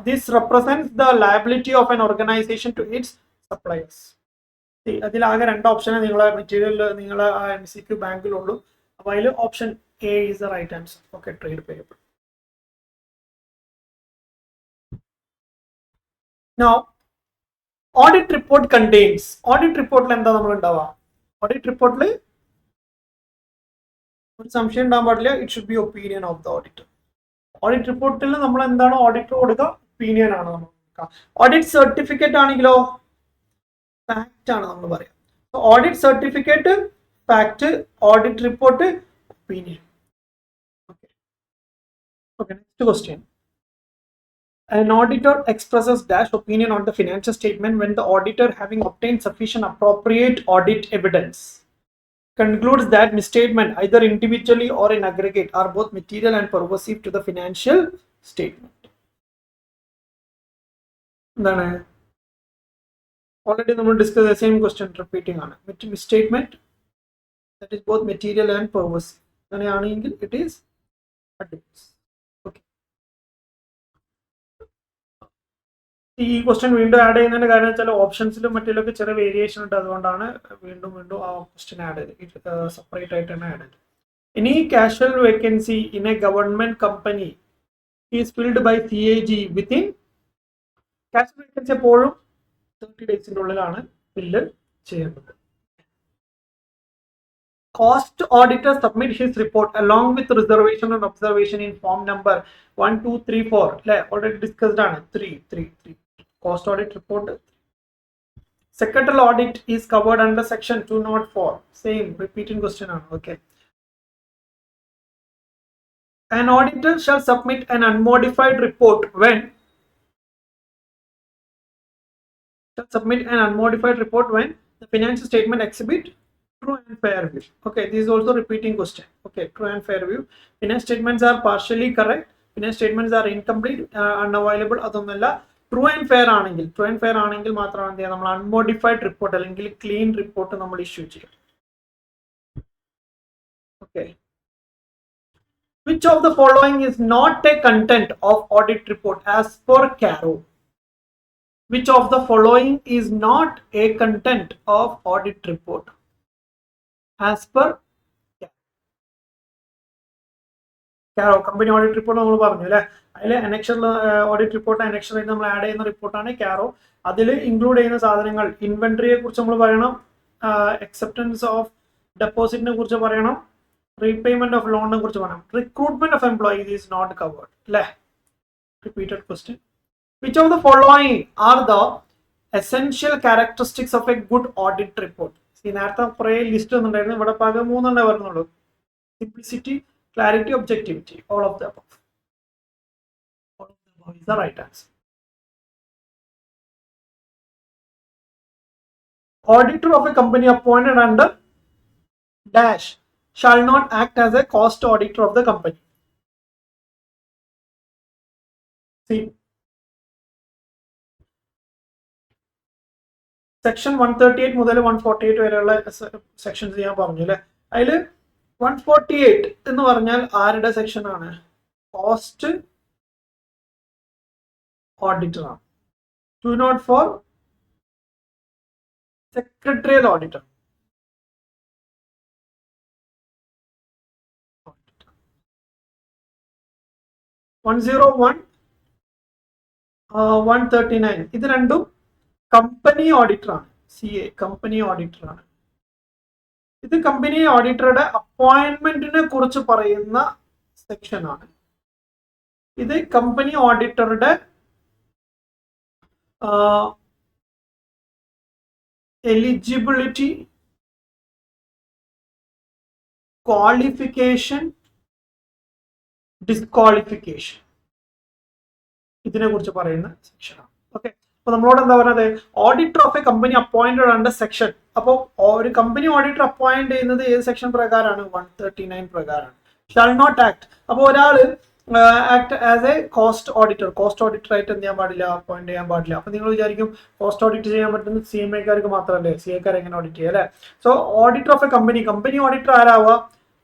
This represents the liability of an organization to its suppliers. അതിലാകെ 2 ഓപ്ഷനെ നിങ്ങളെ മെറ്റീരിയൽ നിങ്ങളെ MCQ ബാങ്കിലുള്ളൂ. അപ്പോൾ അതിൽ option A is the right answer. Okay, trade payable. Now, audit report contains, audit report എന്താ നമ്മൾ ഉണ്ടാവുക, ഓഡിറ്റ് റിപ്പോർട്ടിൽ ഒരു സംശയം ഉണ്ടാകാൻ പാടില്ല. It should B opinion of the auditor. Audit റിപ്പോർട്ടിൽ നമ്മൾ എന്താണ് ഓഡിറ്റർ കൊടുക്കുക, ഒപ്പീനിയൻ ആണ് നമ്മൾ കൊടുക്കുക. ഓഡിറ്റ് സർട്ടിഫിക്കറ്റ് ആണെങ്കിലോ ഫാക്റ്റ് ആണ് നമ്മൾ പറയാം. Audit certificate fact, audit report opinion. Okay, next question. An auditor expresses dash opinion on the financial statement when the auditor, having obtained sufficient appropriate audit evidence, concludes that misstatement either individually or in aggregate are both material and purposive to the financial statement. എന്താണ് ഓൾറെഡി നമ്മൾ ഡിസ്കസ് ചെയ്ത സെയിം ക്വസ്റ്റ്യൻ റിപ്പീറ്റിംഗ് ആണ്. misstatement that is both material and purposive അങ്ങനെയാണെങ്കിൽ ഇറ്റ് ഈസ് adverse. ഈ ക്വസ്റ്റ്യൻ വീണ്ടും ആഡ് ചെയ്യുന്നതിന്റെ കാരണം വെച്ചാൽ ഓപ്ഷൻസിലും മറ്റിലൊക്കെ ചെറിയ വേരിയേഷൻ ഉണ്ട്. അതുകൊണ്ടാണ് വീണ്ടും ആ ക്വസ്റ്റ്യൻ ആഡ് ചെയ്ത് സെപ്പറേറ്റ് ആയിട്ട് തന്നെ ആഡ് ചെയ്ത്. ഇനി casual vacancy in a government company is filled by CAG within, casual vacancy എപ്പോഴും 30 ഡേയ്സിന്റെ ഉള്ളിലാണ് ഫില്ല് ചെയ്യേണ്ടത്. Cost auditor submit his report along with reservation and observation in form number 1, 2, 3, 4. Already discussed ആണ് 3. Cost audit report. Secretarial audit is covered under section 204. Same repeating question ആണ്. Okay. An auditor shall submit an unmodified report when the financial statement exhibit true and fair view. Okay, this is also repeating question. Okay, true and fair view. Finance statements are partially correct. Finance statements are incomplete, unavailable. അതൊന്നല്ല ട്രൂ ആൻഡ് ഫെയർ ആണെങ്കിൽ മാത്രമാണ് എന്ത് ചെയ്യുക, നമ്മൾ അൺമോഡിഫൈഡ് റിപ്പോർട്ട് അല്ലെങ്കിൽ ക്ലീൻ റിപ്പോർട്ട് നമ്മൾ ഇഷ്യൂ ചെയ്യും. Okay, which of the following is not a content of audit report as per CARO? Which of the following is not a content of audit report as per CARO? Company audit report നമ്മൾ പറഞ്ഞു അല്ലെ, അതിൽ അനക്ഷർ ഓഡിറ്റ് റിപ്പോർട്ട് അനക്ഷർ നമ്മൾ ആഡ് ചെയ്യുന്ന റിപ്പോർട്ടാണ് CARO. അതിൽ ഇൻക്ലൂഡ് ചെയ്യുന്ന സാധനങ്ങൾ ഇൻവെന്ററിയെ കുറിച്ച് നമ്മൾ പറയണം, അക്സെപ്റ്റൻസ് ഓഫ് ഡെപ്പോസിറ്റിനെ കുറിച്ച് പറയണം, റീപേയ്മെന്റ് ഓഫ് ലോണിനെ കുറിച്ച് പറയണം. Recruitment of employees is not covered അല്ലേ? Repeated question. Which of the following are the essential characteristics of a good audit report? നേരത്തെ കുറേ ലിസ്റ്റ് ഒന്നുണ്ടായിരുന്നു, ഇവിടെ പാകെ 3 വരുന്നുള്ളൂ. Simplicity, clarity, objectivity. All of the above. All of the above is the right answer. Auditor of a company appointed under dash shall not act as a cost auditor of the company. See, section 138 മുതൽ 148 വരെയുള്ള സെക്ഷൻസ് ഞാൻ പറഞ്ഞു അല്ലെ. അതിൽ 148 എന്ന് പറഞ്ഞാൽ ആരുടെ സെക്ഷൻ ആണ്? കോസ്റ്റ് ഓഡിറ്റർ ആണ്. 204 സെക്രട്ടറിയൽ ഓഡിറ്റർ. 101 139 ഇത് രണ്ടും കമ്പനി ഓഡിറ്റർ ആണ്. CA കമ്പനി ഓഡിറ്റർ ആണ്. ഇത് കമ്പനി ഓഡിറ്ററുടെ അപ്പോയിന്റ്മെന്റിനെ കുറിച്ച് പറയുന്ന സെക്ഷൻ ആണ്. ഇത് കമ്പനി ഓഡിറ്ററുടെ എലിജിബിലിറ്റി, ക്വാളിഫിക്കേഷൻ, ഡിസ്ക്വാളിഫിക്കേഷൻ ഇതിനെ കുറിച്ച് പറയുന്ന സെക്ഷനാണ്. ഓക്കെ, അപ്പൊ നമ്മളോട് എന്താ പറയുന്നത്? Auditor of a company appointed under section. അപ്പോൾ ഒരു കമ്പനി ഓഡിറ്റർ അപ്പോയിന്റ് ചെയ്യുന്നത് ഏത് സെക്ഷൻ പ്രകാരമാണ്? 139 പ്രകാരമാണ്. Shall not act. അപ്പോൾ ഒരാൾ act as a cost auditor ആയിട്ട് എന്ത് ചെയ്യാൻ പാടില്ല? അപ്പോയിന്റ് ചെയ്യാൻ പാടില്ല. അപ്പൊ നിങ്ങൾ വിചാരിക്കും കോസ്റ്റ് ഓഡിറ്റ് ചെയ്യാൻ പറ്റുന്നത് CMAക്കാർക്ക് മാത്രമല്ലേ, CAക്കാർ എങ്ങനെ ഓഡിറ്റ് ചെയ്യുക അല്ലെ? So auditor of a company auditor ആരാവുക?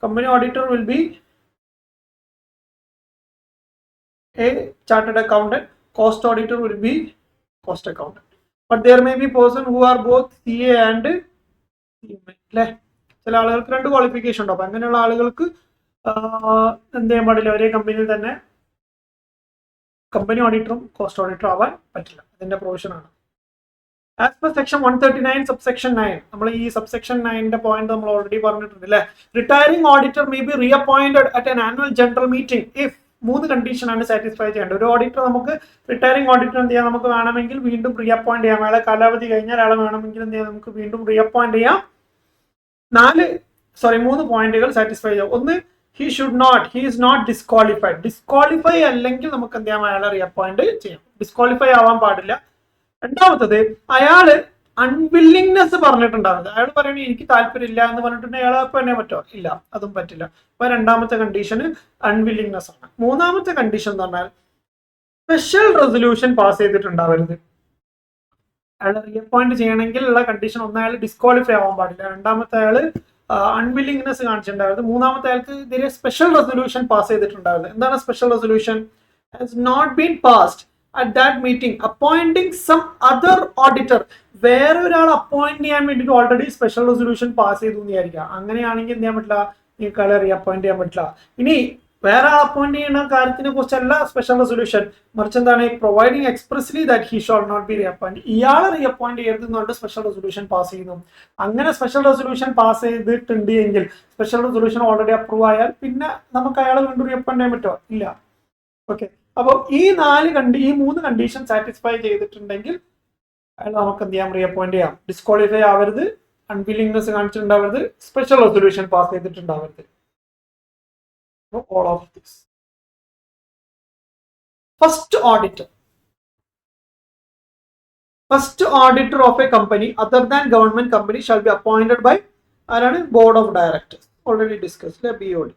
Company auditor will be a chartered accountant. Cost auditor will be cost accountant. But there may be person who are both CA and CMA അല്ലേ? ചില ആളുകൾക്ക് 2 ക്വാളിഫിക്കേഷൻ ഉണ്ടാവും. അങ്ങനെയുള്ള ആളുകൾക്ക് എന്ത് ചെയ്യാൻ പാടില്ല? ഒരേ കമ്പനിയിൽ തന്നെ കമ്പനി ഓഡിറ്ററും കോസ്റ്റ് ഓഡിറ്ററും ആവാൻ പറ്റില്ല. അതിന്റെ പ്രൊവിഷൻ ആണ്. As per section 139 subsection 9. നമ്മൾ ഈ സബ്സെക്ഷൻ 9ന്റെ പോയിന്റ് നമ്മൾ ഓൾറെഡി പറഞ്ഞിട്ടുണ്ട് അല്ലേ? Retiring auditor may be reappointed at an annual general meeting if 3 condition ആണ് സാറ്റിസ്ഫൈ ചെയ്യേണ്ടത്. ഒരു ഓഡിറ്റർ നമുക്ക് റിട്ടയറിംഗ് ഓഡിറ്റർ എന്ത് ചെയ്യാം? നമുക്ക് വേണമെങ്കിൽ വീണ്ടും റീഅപ്പോയിന്റ് ചെയ്യാം. അയാളെ കാലാവധി കഴിഞ്ഞാൽ അയാളെ വേണമെങ്കിൽ എന്ത് ചെയ്യാം? നമുക്ക് വീണ്ടും റീഅപ്പോയിന്റ് ചെയ്യാം. 3 പോയിന്റുകൾ സാറ്റിസ്ഫൈ ചെയ്യാം. ഒന്ന്, ഹി ഈസ് നോട്ട് ഡിസ്ക്വാളിഫൈ അല്ലെങ്കിൽ നമുക്ക് എന്ത് ചെയ്യാം? അയാളെ റീഅപ്പോയിന്റ് ചെയ്യാം. ഡിസ്ക്വാളിഫൈ ആവാൻ പാടില്ല. രണ്ടാമത്തത്, അയാള് അൺവില്ലിങ്നെസ് പറഞ്ഞിട്ടുണ്ടാവില്ല. അയാൾ പറയണേ എനിക്ക് താല്പര്യമില്ല എന്ന് പറഞ്ഞിട്ടുണ്ടെങ്കിൽ അയാളെ തന്നെ പറ്റോ? ഇല്ല, അതും പറ്റില്ല. അപ്പൊ രണ്ടാമത്തെ കണ്ടീഷന് അൺവില്ലിങ്നെസ് ആണ്. മൂന്നാമത്തെ കണ്ടീഷൻ എന്ന് പറഞ്ഞാൽ സ്പെഷ്യൽ റെസൊല്യൂഷൻ പാസ് ചെയ്തിട്ടുണ്ടാവരുത്. അയാൾ റീഅപ്പോയിന്റ് ചെയ്യണമെങ്കിൽ ഉള്ള കണ്ടീഷൻ ഒന്ന്, അയാൾ ഡിസ്ക്വാളിഫൈ ആവാൻ പാടില്ല. രണ്ടാമത്തെ അയാള് അൺവില്ലിങ്നെസ് കാണിച്ചിട്ടുണ്ടാവരുത്. മൂന്നാമത്തെ അയാൾക്ക് ഇതിലെ സ്പെഷ്യൽ റെസൊല്യൂഷൻ പാസ് ചെയ്തിട്ടുണ്ടാവരുത്. എന്താണ് special resolution? Has not been passed at that meeting appointing some other auditor. വേറെ ഒരാൾ അപ്പോയിന്റ് ചെയ്യാൻ വേണ്ടിയിട്ട് ഓൾറെഡി സ്പെഷ്യൽ റെസൊല്യൂഷൻ പാസ് ചെയ്തു എന്ന് വിചാരിക്കുക. അങ്ങനെയാണെങ്കിൽ എന്ത് ചെയ്യാൻ പറ്റില്ല? നിങ്ങൾക്ക് ആളെ റീഅപ്പോയിന്റ് ചെയ്യാൻ പറ്റില്ല. ഇനി വേറെ അപ്പോയിന്റ് ചെയ്യുന്ന കാര്യത്തിനെ കുറിച്ചല്ല സ്പെഷ്യൽ റെസൊല്യൂഷൻ, മറിച്ച് എന്താണ്? Providing expressly that he shall not be reappoint. ഇയാളെ റീഅപ്പോയിന്റ് ചെയ്യരുത് എന്നുകൊണ്ട് സ്പെഷ്യൽ റെസൊല്യൂഷൻ പാസ് ചെയ്യുന്നു. അങ്ങനെ സ്പെഷ്യൽ റെസൊല്യൂഷൻ പാസ് ചെയ്തിട്ടുണ്ട് എങ്കിൽ, സ്പെഷ്യൽ റെസൊല്യൂഷൻ ഓൾറെഡി അപ്രൂവ് ആയാൽ പിന്നെ നമുക്ക് അയാളെ വീണ്ടും റീഅപ്പോയിന്റ് ചെയ്യാൻ പറ്റുമോ? ഇല്ല. ഓക്കെ, അപ്പോൾ ഈ 3 കണ്ടീഷൻ സാറ്റിസ്ഫൈ ചെയ്തിട്ടുണ്ടെങ്കിൽ അയാൾ നമുക്ക് എന്ത് ചെയ്യാം? റീഅപ്പോയിന്റ് ചെയ്യാം. ഡിസ്ക്വാളിഫൈ ആവരുത്, അൺവില്ലിങ്നെസ് കാണിച്ചിട്ടുണ്ടാവരുത്, സ്പെഷ്യൽ റെസൊല്യൂഷൻ പാസ് ചെയ്തിട്ടുണ്ടാവരുത്. All of this First auditor of a company other than government company shall be appointed by board of directors. Already discussed. BOD.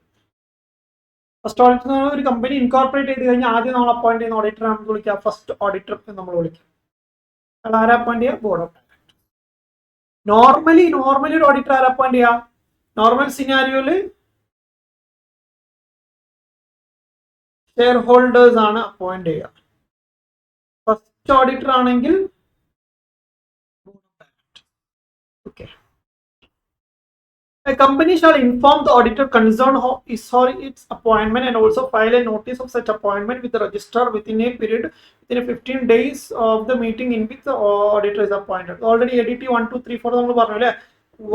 First auditor എന്ന് പറഞ്ഞാൽ ഒരു കമ്പനി ഇൻകോർപ്പറേറ്റ് ചെയ്ത് കഴിഞ്ഞാൽ ആദ്യം നമ്മൾ അപ്പോയിന്റ് ചെയ്യുന്ന ഓഡിറ്റർ നമുക്ക് വിളിക്കാം ഫസ്റ്റ് ഓഡിറ്റർ എന്ന് നമ്മൾ വിളിക്കാം. അയാൾ ആരാ അപ്പോയിന്റ് ചെയ്യുക? Board of directors. നോർമലി ഒരു ഓഡിറ്റർ ആരാ അപ്പോയിന്റ് ചെയ്യുക? നോർമൽ സിനാരിയോയില് ഷെയർ ഹോൾഡേഴ്സ് ആണ് അപ്പോയിന്റ് ചെയ്യുക. ഫസ്റ്റ് ഓഡിറ്റർ ആണെങ്കിൽ okay. A company shall inform the auditor concerned its appointment and also file a notice of such appointment with the registrar within 15 days of the meeting in which the auditor is appointed. Already ADT 1, 2, 3, 4 നമ്മൾ പറഞ്ഞല്ലേ,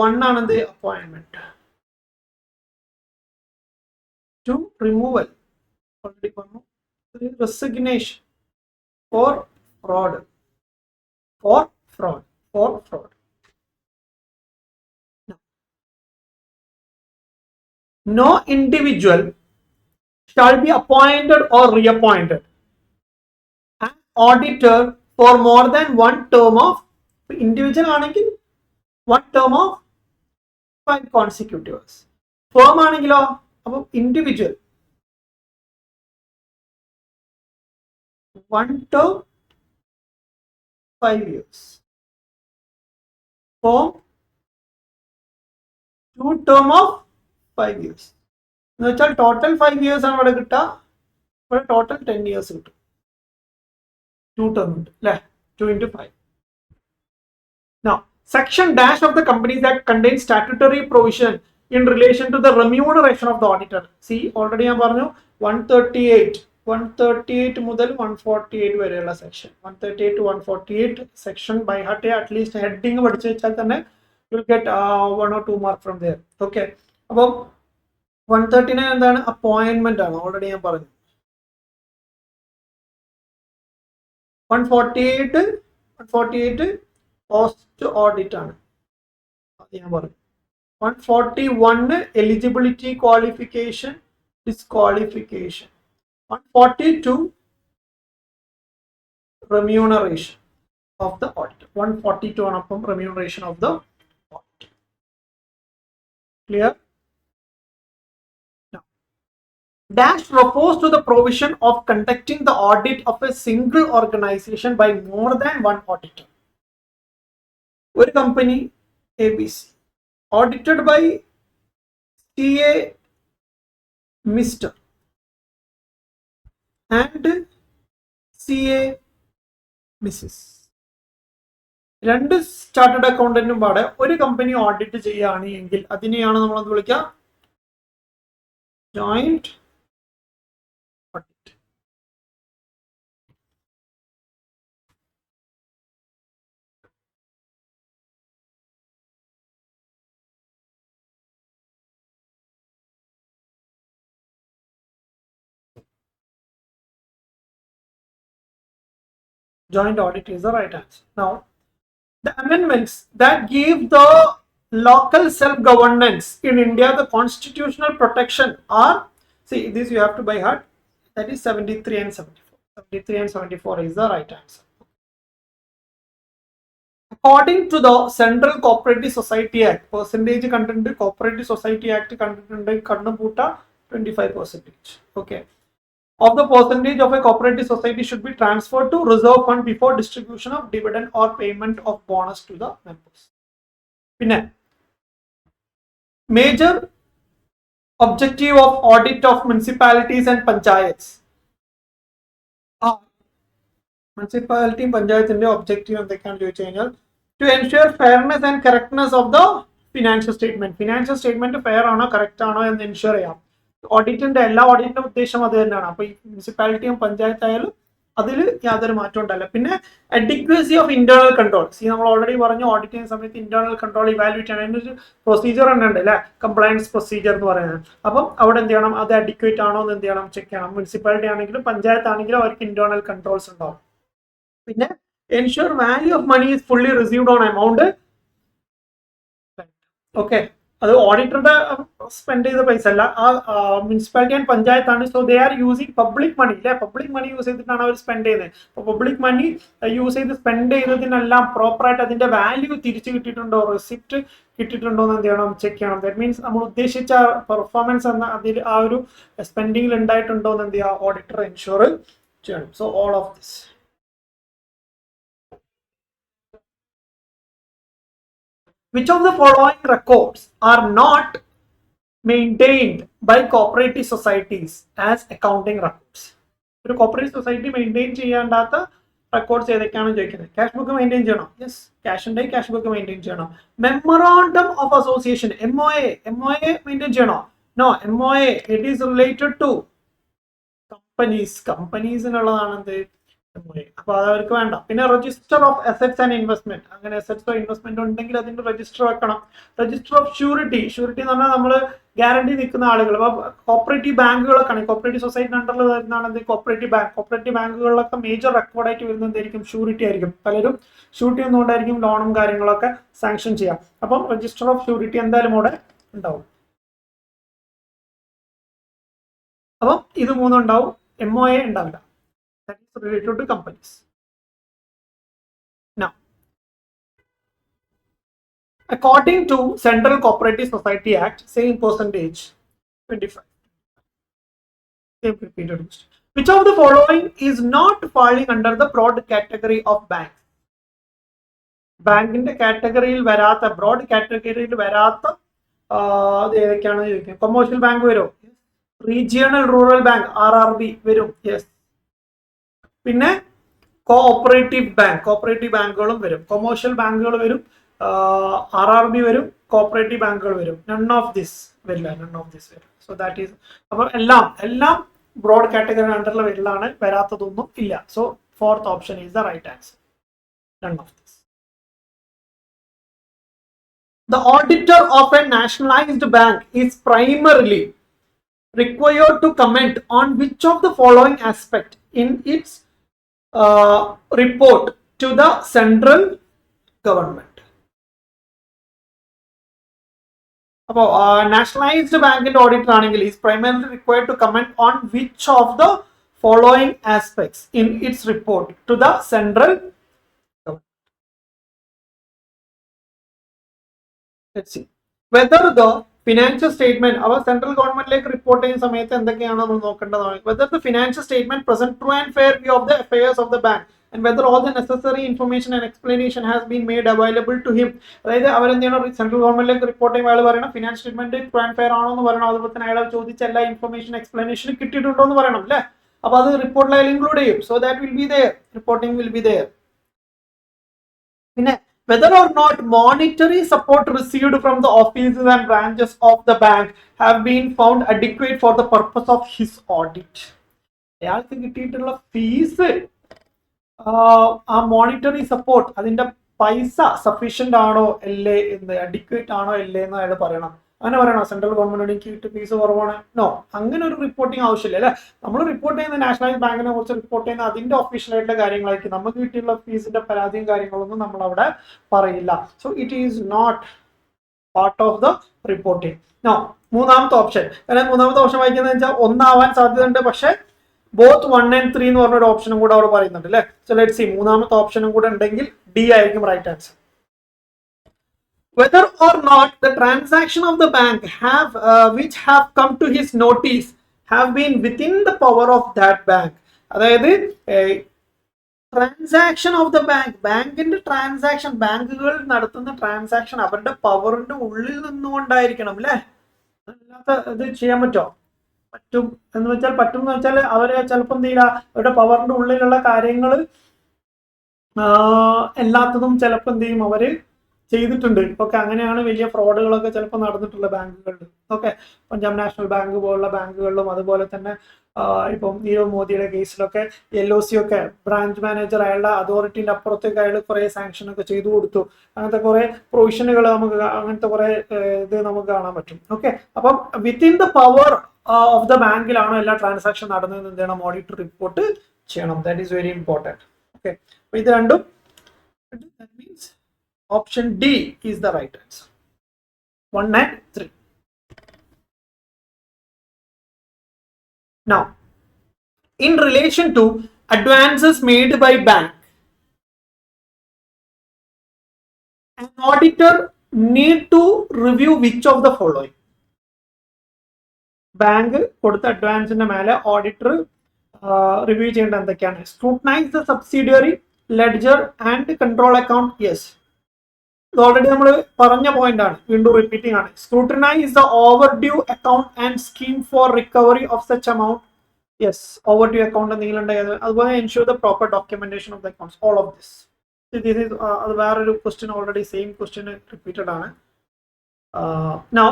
1 ആണ് the appointment. 2 removal, already പറഞ്ഞു. 3 resignation. 4 fraud. No individual shall be appointed or reappointed an auditor for more than one term of individual ആണെങ്കിൽ 1 term of 5 consecutive years. Firm ആണെങ്കിലോ അപ്പോൾ individual 1 term 5 years. Firm 2 term of 5 years. എന്ന് വെച്ചാൽ ടോട്ടൽ 5 years ആണ് ഇവിടെ കിട്ടുക. ഇവിടെ ടോട്ടൽ 10 years കിട്ടും. 2 term ഉണ്ട് അല്ലേ? 2 into 5. Now, section dash of the Companies Act contains statutory provision in relation to the remuneration of the auditor. See, already ഞാൻ പറഞ്ഞു 138 മുതൽ 148 വരെയുള്ള section. 138 to 148 section by heart at least heading പഠിച്ചു വെച്ചാൽ തന്നെ you will get 1 or 2 mark from there. Okay. അപ്പോൾ 139 എന്താണ്? അപ്പോയിന്റ്മെന്റ് ആണ്. ഓൾറെഡി ഞാൻ പറഞ്ഞു. 148 പോസ്റ്റ് ഓഡിറ്റ് ആണ്. അത് ഞാൻ പറഞ്ഞു. 141 eligibility qualification disqualification. 142 remuneration of the auditor. 142 ആണ് അപ്പം remuneration of the auditor. Clear? Dash refers to the provision of conducting the audit of a single organization by more than one auditor. ഒരു company ABC audited by CA Mr. and CA Mrs. രണ്ട് ചാർട്ടേഡ് അക്കൗണ്ടന്റും പാടെ ഒരു കമ്പനി ഓഡിറ്റ് ചെയ്യുകയാണ് എങ്കിൽ അതിനെയാണ് നമ്മൾ എന്ത് വിളിക്കുക? Joint audit. Joint audit is the right answer. Now, the amendments that give the local self-governance in India the constitutional protection are, see, this you have to by heart, that is 73 and 74. 73 and 74 is the right answer. According to the Central Cooperative Society Act, percentage content Cooperative Society Act content kannu puta 25%. Okay. Of the percentage of a cooperative society should be transferred to reserve fund before distribution of dividend or payment of bonus to the members. Pinne, major objective of audit of municipalities and panchayats. Municipality panchayatinte objective എന്തൊക്കെയാണെന്ന് ചോദിച്ചു കഴിഞ്ഞാൽ to ensure fairness and correctness of the financial statement. Financial statement fair ആണോ correct ആണോ എന്ന് ensure ചെയ്യാം. ഓഡിറ്റിന്റെ എല്ലാ ഓഡിറ്റിന്റെ ഉദ്ദേശം അത് തന്നെയാണ്. അപ്പൊ ഈ മുനിസിപ്പാലിറ്റിയും പഞ്ചായത്തായാലും അതിൽ യാതൊരു മാറ്റം ഉണ്ടല്ല. പിന്നെ അഡിക്വസി ഓഫ് ഇന്റേണൽ കൺട്രോൾ. നമ്മൾ ഓൾറെഡി പറഞ്ഞു ഓഡിറ്റ് ചെയ്യുന്ന സമയത്ത് ഇന്റേണൽ കൺട്രോൾ ഇവാലുവേറ്റ് ചെയ്യണം. അതിനൊരു പ്രൊസീജിയർ തന്നെ ഉണ്ട് അല്ലെ, കംപ്ലയൻസ് പ്രൊസീജിയർ എന്ന് പറയുന്നത്. അപ്പം അവിടെ എന്ത് ചെയ്യണം? അത് അഡിക്വേറ്റ് ആണോ എന്ന് എന്ത് ചെയ്യണം? ചെക്ക് ചെയ്യണം. മുനിസിപ്പാലിറ്റി ആണെങ്കിലും പഞ്ചായത്ത് ആണെങ്കിലും അവർക്ക് ഇന്റേണൽ കൺട്രോൾസ് ഉണ്ടാവും. പിന്നെ ensure value of money is fully received on amount. Okay, അത് ഓഡിറ്ററുടെ സ്പെൻഡ് ചെയ്ത പൈസ അല്ല, ആ മുനിസിപ്പാലിറ്റി ആൻഡ് പഞ്ചായത്താണ്. So they are using public money അല്ലെ, പബ്ലിക് മണി യൂസ് ചെയ്തിട്ടാണ് അവർ സ്പെൻഡ് ചെയ്യുന്നത്. അപ്പോൾ പബ്ലിക് മണി യൂസ് ചെയ്ത് സ്പെൻഡ് ചെയ്തതിനെല്ലാം പ്രോപ്പറായിട്ട് അതിന്റെ വാല്യൂ തിരിച്ചു കിട്ടിയിട്ടുണ്ടോ, റെസിപ്റ്റ് കിട്ടിയിട്ടുണ്ടോ എന്ന് എന്ത് ചെയ്യണം, ചെക്ക് ചെയ്യണം. ദാറ്റ് മീൻസ് നമ്മൾ ഉദ്ദേശിച്ച പെർഫോമൻസ് എന്ന അതിൽ ആ ഒരു സ്പെൻഡിങ്ങിൽ ഉണ്ടായിട്ടുണ്ടോ എന്ന് എന്ത് ചെയ്യുക, ഓഡിറ്റർ എൻഷുർ ചെയ്യണം. So all of this. Which of the following records are not maintained by cooperative societies as accounting records? ഒരു കോപ്പറേറ്റീവ് സൊസൈറ്റി മെയിൻറ്റെയിൻ ചെയ്യാണ്ടാത്ത റെക്കോർഡ്സ് ഏതൊക്കെയാണ് ചോദിക്കുന്നത്. ക്യാഷ് ബുക്ക് മെയിൻറ്റെയിൻ ചെയ്യണം, യെസ്, ക്യാഷ് ഉണ്ടെങ്കിൽ ക്യാഷ് ബുക്ക് മെയിൻറ്റെയിൻ ചെയ്യണം. Memorandum of association MOA maintain ചെയ്യണോ? No, MOA it is related to കമ്പനീസിനുള്ളതാണ് എന്ത്, അപ്പൊ അത് അവർക്ക് വേണ്ട. പിന്നെ register of assets and investment, അങ്ങനെ അസറ്റ്സോ ഇൻവെസ്റ്റ്മെന്റ് ഉണ്ടെങ്കിൽ അതിന്റെ രജിസ്റ്റർ വെക്കണം. രജിസ്റ്റർ ഓഫ് ഷ്യൂരിറ്റി എന്ന് പറഞ്ഞാൽ നമ്മൾ ഗ്യാരണ്ടി നിൽക്കുന്ന ആളുകൾ. അപ്പൊ കോപ്പറേറ്റീവ് ബാങ്കുകളൊക്കെ, കോപ്പറേറ്റീവ് സൊസൈറ്റി അണ്ടറിൽ വരുന്നതാണ് കോപ്പറേറ്റീവ് ബാങ്ക്. കോപ്പറേറ്റീവ് ബാങ്കുകളിലൊക്കെ മേജർ റെക്കോർഡായിട്ട് വരുന്നതായിരിക്കും ഷ്യൂരിറ്റി ആയിരിക്കും. പലരും ഷ്യൂരിറ്റി ഒന്നുകൊണ്ടായിരിക്കും ലോണും കാര്യങ്ങളൊക്കെ സാങ്ഷൻ ചെയ്യാം. അപ്പം രജിസ്റ്റർ ഓഫ് ഷ്യൂരിറ്റി എന്തായാലും അവിടെ ഉണ്ടാവും. അപ്പം ഇത് മൂന്നും ഉണ്ടാവും, MOA ഉണ്ടാവില്ല. That is related to companies. Now, according to Central Cooperative Society Act, same percentage 25. Same repeated question. Which of the following is not falling under the broad category of banks? ബാങ്കിന്റെ കാറ്റഗറിയിൽ വരാത്ത, ബ്രോഡ് കാറ്റഗറിയിൽ വരാത്ത ഏതൊക്കെയാണ് ചോദിക്കുന്നത്. കൊമേഴ്ഷ്യൽ ബാങ്ക് വരും, റീജിയണൽ റൂറൽ ബാങ്ക് RRB വരും, യെസ്. പിന്നെ കോഓപ്പറേറ്റീവ് ബാങ്കുകളും വരും, കൊമേഴ്ഷ്യൽ ബാങ്കുകൾ വരും, RRB വരും, കോഓപ്പറേറ്റീവ് ബാങ്കുകൾ വരും. നൺ ഓഫ് ദിസ് വരില്ല. സോ ദാറ്റ് ഈസ്, അപ്പൊ എല്ലാം ബ്രോഡ് കാറ്റഗറി അണ്ടറിൽ വരില്ലാണ്, വരാത്തതൊന്നും ഇല്ല. So fourth option is the right answer, none of this. The auditor of a nationalized bank is primarily required to comment on which of the following aspect in its report to the central government. അപ്പോൾ നാഷണലൈസ്ഡ് ബാങ്കിന്റെ ഓഡിറ്റർ ആണെങ്കിൽ is primarily required to comment on which of the following aspects in its report to the central government. Let's see whether the financial statement, our central ഗവൺമെന്റിലേക്ക് റിപ്പോർട്ട് ചെയ്യുന്ന സമയത്ത് എന്തൊക്കെയാണ് നമ്മൾ നോക്കേണ്ടതാണ്. Whether the financial statement present true and fair view of the affairs of the bank and whether all the necessary information and explanation has been made available to him. അതായത് അവരെന്ത് ചെയ്യണം, സെൻട്രൽ ഗവൺമെന്റിലേക്ക് റിപ്പോർട്ട് ചെയ്യുമ്പോൾ അയാൾ പറയണം financial statement true and fair ആണോ എന്ന് പറയണം. അതുപോലെ തന്നെ അയാൾ ചോദിച്ച എല്ലാ ഇൻഫർമേഷൻ എക്സ്പ്ലനേഷൻ കിട്ടിയിട്ടുണ്ടോ എന്ന് പറയണം അല്ലേ. അപ്പൊ അത് റിപ്പോർട്ടിൽ അയാൾ ഇൻക്ലൂഡ് ചെയ്യും. So that will be there, reporting will be there. പിന്നെ whether or not monetary support received from the offices and branches of the bank have been found adequate for the purpose of his audit. അയാൾക്ക് കിട്ടിയിട്ടുള്ള ഫീസ്, ആ മോണിറ്ററി സപ്പോർട്ട്, അതിന്റെ പൈസ സഫീഷ്യന്റ് ആണോ അല്ലേ എന്ന്, അഡിക്വേറ്റ് ആണോ അല്ലേ എന്ന് അയാൾ പറയണം. അങ്ങനെ പറയണോ സെൻട്രൽ ഗവൺമെന്റ് എനിക്ക് ഫീസ് കുറവാണ്? നോ, അങ്ങനെ ഒരു റിപ്പോർട്ടിംഗ് ആവശ്യമില്ല അല്ലെ. നമ്മൾ റിപ്പോർട്ട് ചെയ്യുന്ന നാഷണലൈസ് ബാങ്കിനെ കുറിച്ച് റിപ്പോർട്ട് ചെയ്യുന്ന അതിന്റെ ഒഫീഷ്യൽ ആയിട്ടുള്ള കാര്യങ്ങളായിരിക്കും. നമുക്ക് കിട്ടിയുള്ള ഫീസിന്റെ പരാതിയും കാര്യങ്ങളൊന്നും നമ്മൾ അവിടെ പറയില്ല. So it is not part of the reporting. No, മൂന്നാമത്തെ ഓപ്ഷൻ, കാരണം മൂന്നാമത്തെ ഓപ്ഷൻ വായിക്കുന്നത് വെച്ചാൽ ഒന്നാവാൻ സാധ്യതയുണ്ട്, പക്ഷെ ബോത്ത് 1 and 3 എന്ന് പറഞ്ഞൊരു ഓപ്ഷനും കൂടെ അവിടെ പറയുന്നുണ്ട് അല്ലെ. സോ ലെറ്റ്സ് സീ, മൂന്നാമത്തെ ഓപ്ഷനും കൂടെ ഉണ്ടെങ്കിൽ D ആയിരിക്കും right answer. Whether or not the transaction of the bank which have come to his notice have been within the power of that bank. അതായത് ട്രാൻസാക്ഷൻ ഓഫ് ദ ബാങ്കിന്റെ ട്രാൻസാക്ഷൻ, ബാങ്കുകൾ നടത്തുന്ന ട്രാൻസാക്ഷൻ അവരുടെ പവറിന്റെ ഉള്ളിൽ നിന്നുകൊണ്ടായിരിക്കണം അല്ലെ. അല്ലാത്ത ഇത് ചെയ്യാൻ പറ്റും എന്ന് വെച്ചാൽ അവര് ചിലപ്പോൾ എന്ത് ചെയ്യില്ല, അവരുടെ പവറിന്റെ ഉള്ളിലുള്ള കാര്യങ്ങൾ എല്ലാത്തതും ചിലപ്പോൾ എന്ത് ചെയ്യും, അവര് ചെയ്തിട്ടുണ്ട്. ഓക്കെ, അങ്ങനെയാണ് വലിയ ഫ്രോഡുകളൊക്കെ ചിലപ്പോൾ നടന്നിട്ടുള്ള ബാങ്കുകളിൽ. ഓക്കെ, പഞ്ചാബ് നാഷണൽ ബാങ്ക് പോലുള്ള ബാങ്കുകളിലും അതുപോലെ തന്നെ ഇപ്പം നീരവ് മോദിയുടെ കേസിലൊക്കെ LOC ഒക്കെ ബ്രാഞ്ച് മാനേജർ അയാളുടെ അതോറിറ്റിന്റെ അപ്പുറത്തേക്ക് അയാൾ കുറെ സാങ്ഷൻ ഒക്കെ ചെയ്തു കൊടുത്തു. അങ്ങനത്തെ കുറെ പ്രൊവിഷനുകൾ അങ്ങനത്തെ കുറെ ഇത് നമുക്ക് കാണാൻ പറ്റും. ഓക്കെ, അപ്പം within the power of the ബാങ്കിലാണോ എല്ലാ ട്രാൻസാക്ഷൻ നടന്നതെന്ന് എന്ത് ചെയ്യണം, ഓഡിറ്റ് റിപ്പോർട്ട് ചെയ്യണം. That is very important. Okay, അപ്പൊ ഇത് രണ്ടും, that means option D is the right answer. 1 and 3. Now, in relation to advances made by bank, an auditor need to review which of the following? Bank കൊടുത്ത അഡ്വാൻസിന്റെ മേലെ ഓഡിറ്റർ റിവ്യൂ ചെയ്യേണ്ട എന്തൊക്കെയാണ്? Scrutinise the subsidiary, ledger and control account. Yes, ഇത് ഓൾറെഡി നമ്മൾ പറഞ്ഞ പോയിന്റ് ആണ്, വീണ്ടും റിപ്പീറ്റിംഗ് ആണ്. Scrutinise the overdue account and scheme for recovery of such amount. Yes, overdue account എന്തെങ്കിലും ഉണ്ടെങ്കിൽ അതുപോലെ ensure the proper documentation of the accounts. All of this. അത് വേറൊരു question, already same question repeated ആണ്. Now,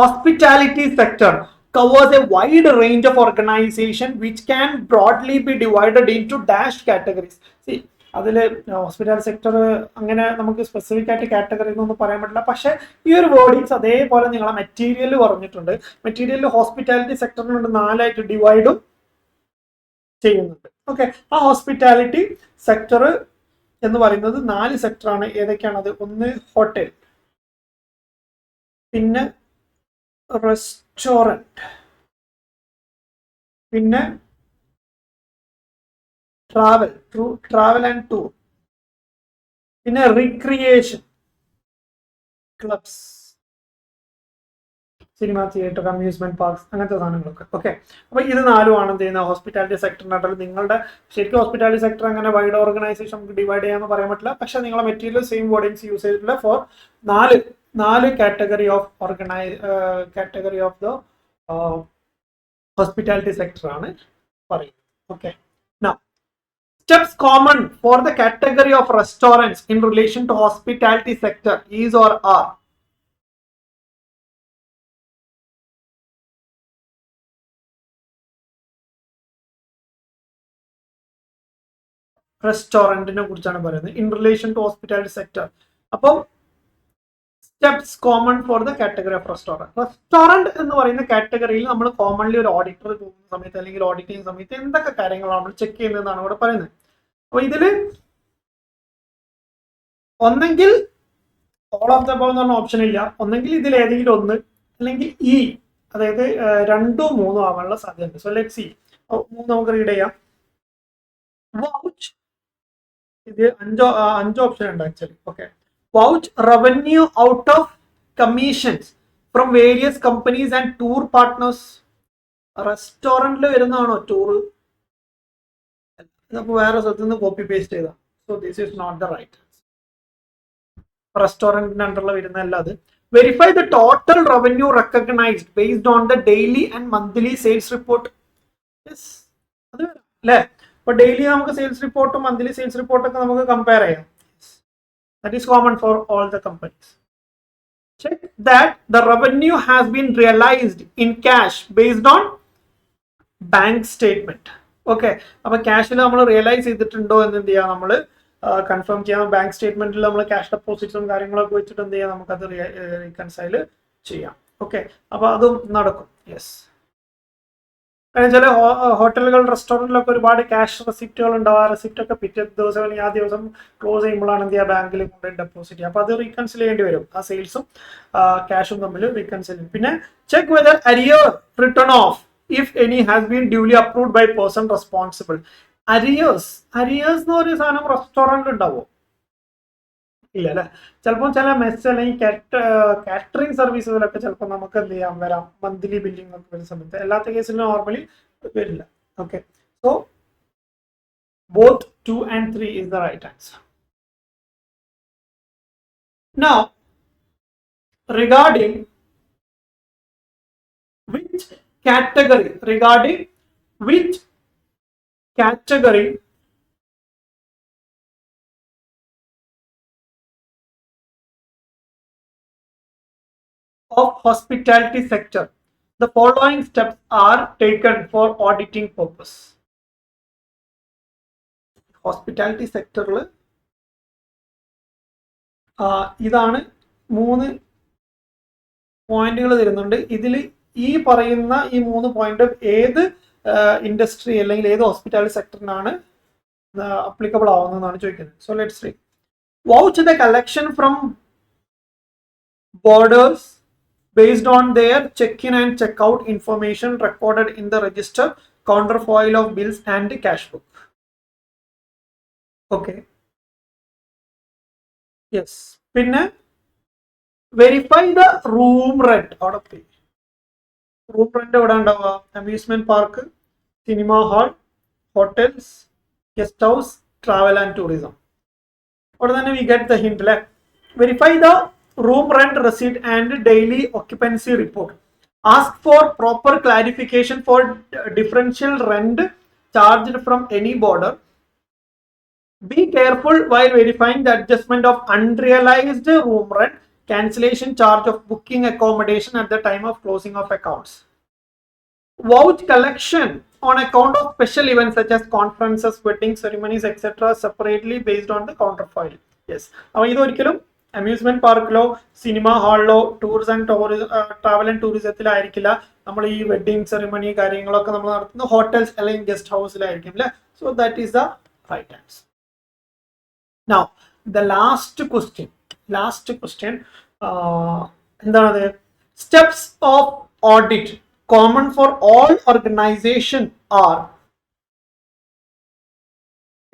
hospitality sector covers a wide range of organization which can broadly be divided into dash categories. See, അതില് ഹോസ്പിറ്റാലിറ്റി സെക്ടർ അങ്ങനെ നമുക്ക് സ്പെസിഫിക് ആയിട്ട് കാറ്റഗറി എന്നൊന്നും പറയാൻ പറ്റില്ല. പക്ഷെ ഈ ഒരു വേർഡിങ്സ് അതേപോലെ നിങ്ങളെ മെറ്റീരിയൽ പറഞ്ഞിട്ടുണ്ട്. മെറ്റീരിയലിൽ ഹോസ്പിറ്റാലിറ്റി സെക്ടറിനുണ്ട് 4 ഡിവൈഡും ചെയ്യുന്നുണ്ട്. ഓക്കെ, ആ ഹോസ്പിറ്റാലിറ്റി സെക്ടർ എന്ന് പറയുന്നത് 4 സെക്ടറാണ്. ഏതൊക്കെയാണത്? ഒന്ന് ഹോട്ടൽ, പിന്നെ റെസ്റ്റോറന്റ്, പിന്നെ ട്രാവൽ ആൻഡ് ടൂർ, പിന്നെ recreation, clubs, cinema theatre, amusement parks, അങ്ങനത്തെ സാധനങ്ങളൊക്കെ. ഓക്കെ, അപ്പൊ ഇത് 4 എന്ത് ചെയ്യുന്ന ഹോസ്പിറ്റാലിറ്റി സെക്ടറിനായിട്ട്. നിങ്ങളുടെ ശരിക്കും ഹോസ്പിറ്റാലിറ്റി സെക്ടർ അങ്ങനെ വൈഡ് ഓർഗനൈസേഷൻ നമുക്ക് ഡിവൈഡ് ചെയ്യാന്ന് പറയാൻ പറ്റില്ല. പക്ഷെ നിങ്ങളെ മെറ്റീരിയൽ സെയിം വേർഡിങ്സ് യൂസ് ചെയ്തിട്ടില്ല four 4 category of category of the hospitality sector ആണ് പറയുന്നത്. Okay, now steps common for the category of restaurants in relation to hospitality sector is or are? റെസ്റ്റോറന്റിനെ കുറിച്ചാണ് പറയുന്നത് in relation to hospitality sector. അപ്പം steps common for the category of restaurant. Restaurant എന്ന് പറയുന്ന കാറ്റഗറിയിൽ നമ്മൾ കോമൺലി ഒരു ഓഡിറ്റർ പോകുന്ന സമയത്ത് അല്ലെങ്കിൽ ഓഡിറ്റ് ചെയ്യുന്ന സമയത്ത് എന്തൊക്കെ കാര്യങ്ങളാണ് നമ്മൾ ചെക്ക് ചെയ്യുന്നതെന്നാണ് ഇവിടെ പറയുന്നത്. അപ്പൊ ഇതില് ഒന്നെങ്കിൽ ഓൾ ഓഫ് ദ അബവ് എന്ന് പറഞ്ഞ ഓപ്ഷൻ ഇല്ല, ഒന്നെങ്കിൽ ഇതിൽ ഏതെങ്കിലും ഒന്ന്, അല്ലെങ്കിൽ ഈ അതായത് 2 3 ആവാനുള്ള സാധ്യതയുണ്ട്. സോ ലെറ്റ്സ് സീ, 3 നമുക്ക് റീഡ് ചെയ്യാം. വൗച്ച്, ഇത് 5 ഓപ്ഷൻ ഉണ്ട് actually. Okay, vouch revenue out of commissions from various companies and tour partners. റെസ്റ്റോറന്റിൽ വരുന്നതാണോ ടൂർ? നമുക്ക് വേറെ സ്ഥലത്ത് നിന്ന് കോപ്പി പേസ്റ്റ് ചെയ്താൽ. So this is not the right. റെസ്റ്റോറന്റിന്റെ അണ്ടറിൽ വരുന്നതല്ല അത്. Verify the total revenue recognised based on the daily and monthly sales report. അത് അല്ലേ? അപ്പൊ ഡെയിലി നമുക്ക് സെയിൽസ് റിപ്പോർട്ടും മന്ത്ലി സെയിൽസ് റിപ്പോർട്ടൊക്കെ നമുക്ക് കമ്പയർ ചെയ്യാം. That is common for all the companies. Check that the revenue has been realized in cash based on bank statement. Okay, അപ്പൊ ക്യാഷിൽ നമ്മൾ റിയലൈസ് ചെയ്തിട്ടുണ്ടോ എന്ന് എന്ത് ചെയ്യാം, നമ്മൾ കൺഫേം ചെയ്യാം. ബാങ്ക് സ്റ്റേറ്റ്മെന്റിൽ നമ്മൾ ക്യാഷ് ഡെപ്പോസിറ്റ്സും കാര്യങ്ങളൊക്കെ വെച്ചിട്ട് എന്ത് ചെയ്യാം, നമുക്കത് റീകൺസൈൽ ചെയ്യാം. ഓക്കെ, അപ്പൊ അതും നടക്കും. യെസ്, കാരണം ചില ഹോട്ടലുകൾ റെസ്റ്റോറൻറ്റിലൊക്കെ ഒരുപാട് ക്യാഷ് റെസിപ്റ്റുകൾ ഉണ്ടാവും. ആ റെസിപ്റ്റ് ഒക്കെ പിറ്റേ ദിവസം അല്ലെങ്കിൽ ആ ദിവസം ക്ലോസ് ചെയ്യുമ്പോഴാണ് എന്ത് ചെയ്യുക, ബാങ്കിൽ കൊണ്ട് ഡെപ്പോസിറ്റ് ചെയ്യുക. അപ്പോൾ അത് റീകൺസിൽ ചെയ്യേണ്ടി വരും. ആ സെയിൽസും ക്യാഷും തമ്മിൽ റീകൺസിൽ ചെയ്യും. പിന്നെ check whether arrear return of if any has been duly approved by person responsible. Arrears എന്ന് പറയുന്ന സാധനം റെസ്റ്റോറൻറ്റിൽ ഉണ്ടാവോ? ഇല്ല അല്ലെ. ചിലപ്പോൾ ചില മെസ് അല്ലെങ്കിൽ കാറ്ററിംഗ് സർവീസുകളൊക്കെ ചിലപ്പോൾ നമുക്ക് എന്ത് ചെയ്യാം വരാം, മന്ത്ലി ബില്ലിംഗ് ഒക്കെ വരുന്ന സമയത്ത്. എല്ലാത്ത കേസിലും നോർമലി വരില്ല. Okay, so both 2 and 3 is the right answer. Now, regarding which category of hospitality sector the following steps are taken for auditing purpose. Hospitality സെക്ടറിൽ ഇതാണ് 3 പോയിന്റുകൾ തരുന്നുണ്ട്. ഇതിൽ ഈ പറയുന്ന ഈ 3 പോയിന്റ് ഏത് ഇൻഡസ്ട്രി അല്ലെങ്കിൽ ഏത് ഹോസ്പിറ്റാലിറ്റി സെക്ടറിനാണ് അപ്ലിക്കബിൾ ആവുന്നതെന്നാണ് ചോദിക്കുന്നത്. So let's see. Vouch the collection from borders based on their check-in and check-out information recorded in the register, counterfoil of bills and cash book. Okay. Yes. പിന്നെ വെരിഫൈ ദ റൂം റെന്റ്. അവിടെ പോയി റൂം റെന്റ് എവിടെ ഉണ്ടാവുക? Amusement park, cinema hall, hotels, guest house, travel and tourism. അവിടെ തന്നെ വി ഗെറ്റ് ദ ഹിന്റ് അല്ലെ. Verify the room rent receipt and daily occupancy report. Ask for proper clarification for differential rent charged from any border. Be careful while verifying the adjustment of unrealized room rent, cancellation charge of booking accommodation at the time of closing of accounts. Vouch collection on account of special events such as conferences, weddings, ceremonies, etc. separately based on the counterfoil. Yes. അപ്പോൾ ഇതൊരിക്കലും അമ്യൂസ്മെന്റ് പാർക്കിലോ സിനിമ ഹാളിലോ ടൂറിസം ആൻഡ് ട്രാവൽ ആൻഡ് ടൂറിസത്തിലായിരിക്കില്ല നമ്മൾ ഈ വെഡിങ് സെറിമണി കാര്യങ്ങളൊക്കെ നമ്മൾ നടത്തുന്ന ഹോട്ടൽസ് അല്ലെങ്കിൽ ഗസ്റ്റ് ഹൗസിലായിരിക്കും അല്ലെ. So that is the right answer. Now the last question എന്താണത്? Steps of audit common for all organisation are.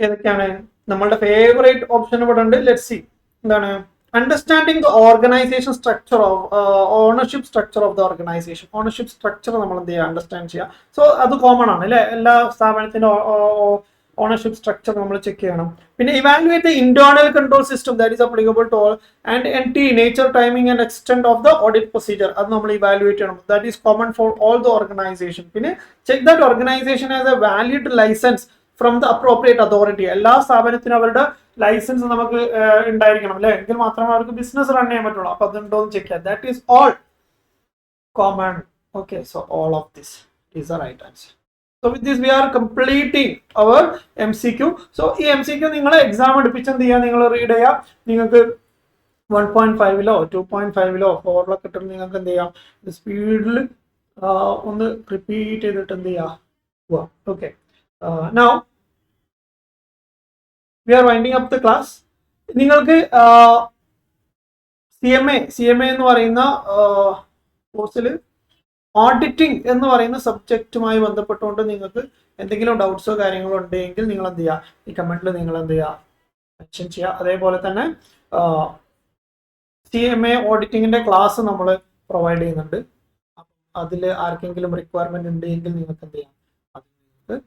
ഏതൊക്കെയാണ്? നമ്മളുടെ ഫേവറേറ്റ് ഓപ്ഷൻ ഇവിടെ ഉണ്ട്. Let's see. എന്താണ്? Understanding the organisation structure of ownership structure of the organisation. Ownership structure നമ്മൾ എന്ത് ചെയ്യുക? അണ്ടർസ്റ്റാൻഡ് ചെയ്യുക. സോ അത് കോമൺ ആണ് അല്ലെ. എല്ലാ സ്ഥാപനത്തിന്റെ ഓണർഷിപ്പ് സ്ട്രക്ചർ നമ്മൾ ചെക്ക് ചെയ്യണം. പിന്നെ evaluate the internal control system that is applicable to all and entity nature timing and extent of the audit procedure. അത് നമ്മൾ ഇവാലുവേറ്റ് ചെയ്യണം. That is common for all the organisation. പിന്നെ check that organisation has a valid licence from the appropriate authority. എല്ലാ സ്ഥാപനത്തിനും അവരുടെ ലൈസൻസ് നമുക്ക് ഉണ്ടായിരിക്കണം അല്ലെ. എങ്കിൽ മാത്രമേ അവർക്ക് ബിസിനസ് റൺ ചെയ്യാൻ പറ്റുള്ളൂ. അപ്പൊ അതുണ്ടോ എന്ന് ചെക്ക് ചെയ്യാം. That is all common. Okay. So all of this is the right answer. So with this we are completing our MCQ. So ഈ MCQ നിങ്ങൾ എക്സാം എടുപ്പിച്ച് എന്ത് ചെയ്യുക? നിങ്ങൾ റീഡ് ചെയ്യുക. നിങ്ങൾക്ക് 1.5-ലോ 2.5-ലോ 4-ലോ കിട്ടും. നിങ്ങൾക്ക് എന്ത് ചെയ്യാം? സ്പീഡിൽ ഒന്ന് റിപ്പീറ്റ് ചെയ്തിട്ട് എന്ത് ചെയ്യുക? Okay. Now we are winding up the class. നിങ്ങൾക്ക് CMA എന്ന് പറയുന്ന കോഴ്സിൽ ഓഡിറ്റിംഗ് എന്ന് പറയുന്ന സബ്ജക്റ്റുമായി ബന്ധപ്പെട്ടുകൊണ്ട് നിങ്ങൾക്ക് എന്തെങ്കിലും ഡൗട്ട്സോ കാര്യങ്ങളോ ഉണ്ടെങ്കിൽ നിങ്ങൾ എന്ത് ചെയ്യുക? ഈ കമന്റിൽ നിങ്ങൾ എന്ത് ചെയ്യുക? മെൻഷൻ ചെയ്യുക. അതേപോലെ തന്നെ CMA ഓഡിറ്റിങ്ങിന്റെ ക്ലാസ് നമ്മൾ പ്രൊവൈഡ് ചെയ്യുന്നുണ്ട്. അതിൽ ആർക്കെങ്കിലും റിക്വയർമെന്റ് ഉണ്ടെങ്കിൽ നിങ്ങൾക്ക് എന്ത് ചെയ്യാം? അത് നിങ്ങൾക്ക്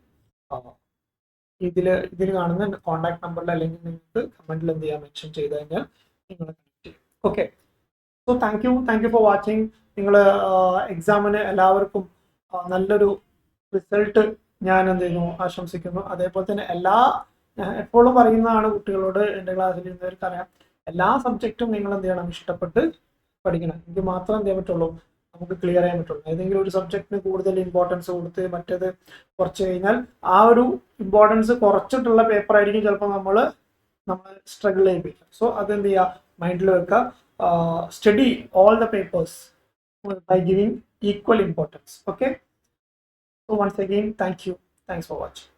ഇതിൽ കാണുന്ന കോൺടാക്ട് നമ്പറിൽ അല്ലെങ്കിൽ നിങ്ങൾക്ക് കമന്റിൽ എന്ത് ചെയ്യാം? മെൻഷൻ ചെയ്ത് കഴിഞ്ഞാൽ നിങ്ങൾ കണക്ട് ചെയ്യും. Okay. So thank you for watching. നിങ്ങൾ എക്സാമിന് എല്ലാവർക്കും നല്ലൊരു റിസൾട്ട് ഞാൻ എന്ത് ചെയ്യുന്നു? ആശംസിക്കുന്നു. അതേപോലെ തന്നെ എപ്പോഴും പറയുന്നതാണ് കുട്ടികളോട്, എൻ്റെ ക്ലാസ്സിൽ ഇരുന്നവർക്ക് അറിയാം, എല്ലാ സബ്ജക്റ്റും നിങ്ങൾ എന്ത് ചെയ്യണം? ഇഷ്ടപ്പെട്ട് പഠിക്കണം. എനിക്ക് മാത്രം എന്ത് ചെയ്യാൻ പറ്റുള്ളൂ? നമുക്ക് ക്ലിയർ ചെയ്യാൻ പറ്റുള്ളൂ. ഏതെങ്കിലും ഒരു സബ്ജക്റ്റിന് കൂടുതൽ ഇമ്പോർട്ടൻസ് കൊടുത്ത് മറ്റേത് കുറച്ച് കഴിഞ്ഞാൽ ആ ഒരു ഇമ്പോർട്ടൻസ് കുറച്ചിട്ടുള്ള പേപ്പർ ആയിരിക്കും ചിലപ്പോൾ നമ്മൾ സ്ട്രഗിൾ ചെയ്യിപ്പിക്കുക. സോ അതെന്ത് ചെയ്യുക? മൈൻഡിൽ വെക്കുക. Study all the papers by giving equal importance. Okay. So once again, thanks for watching.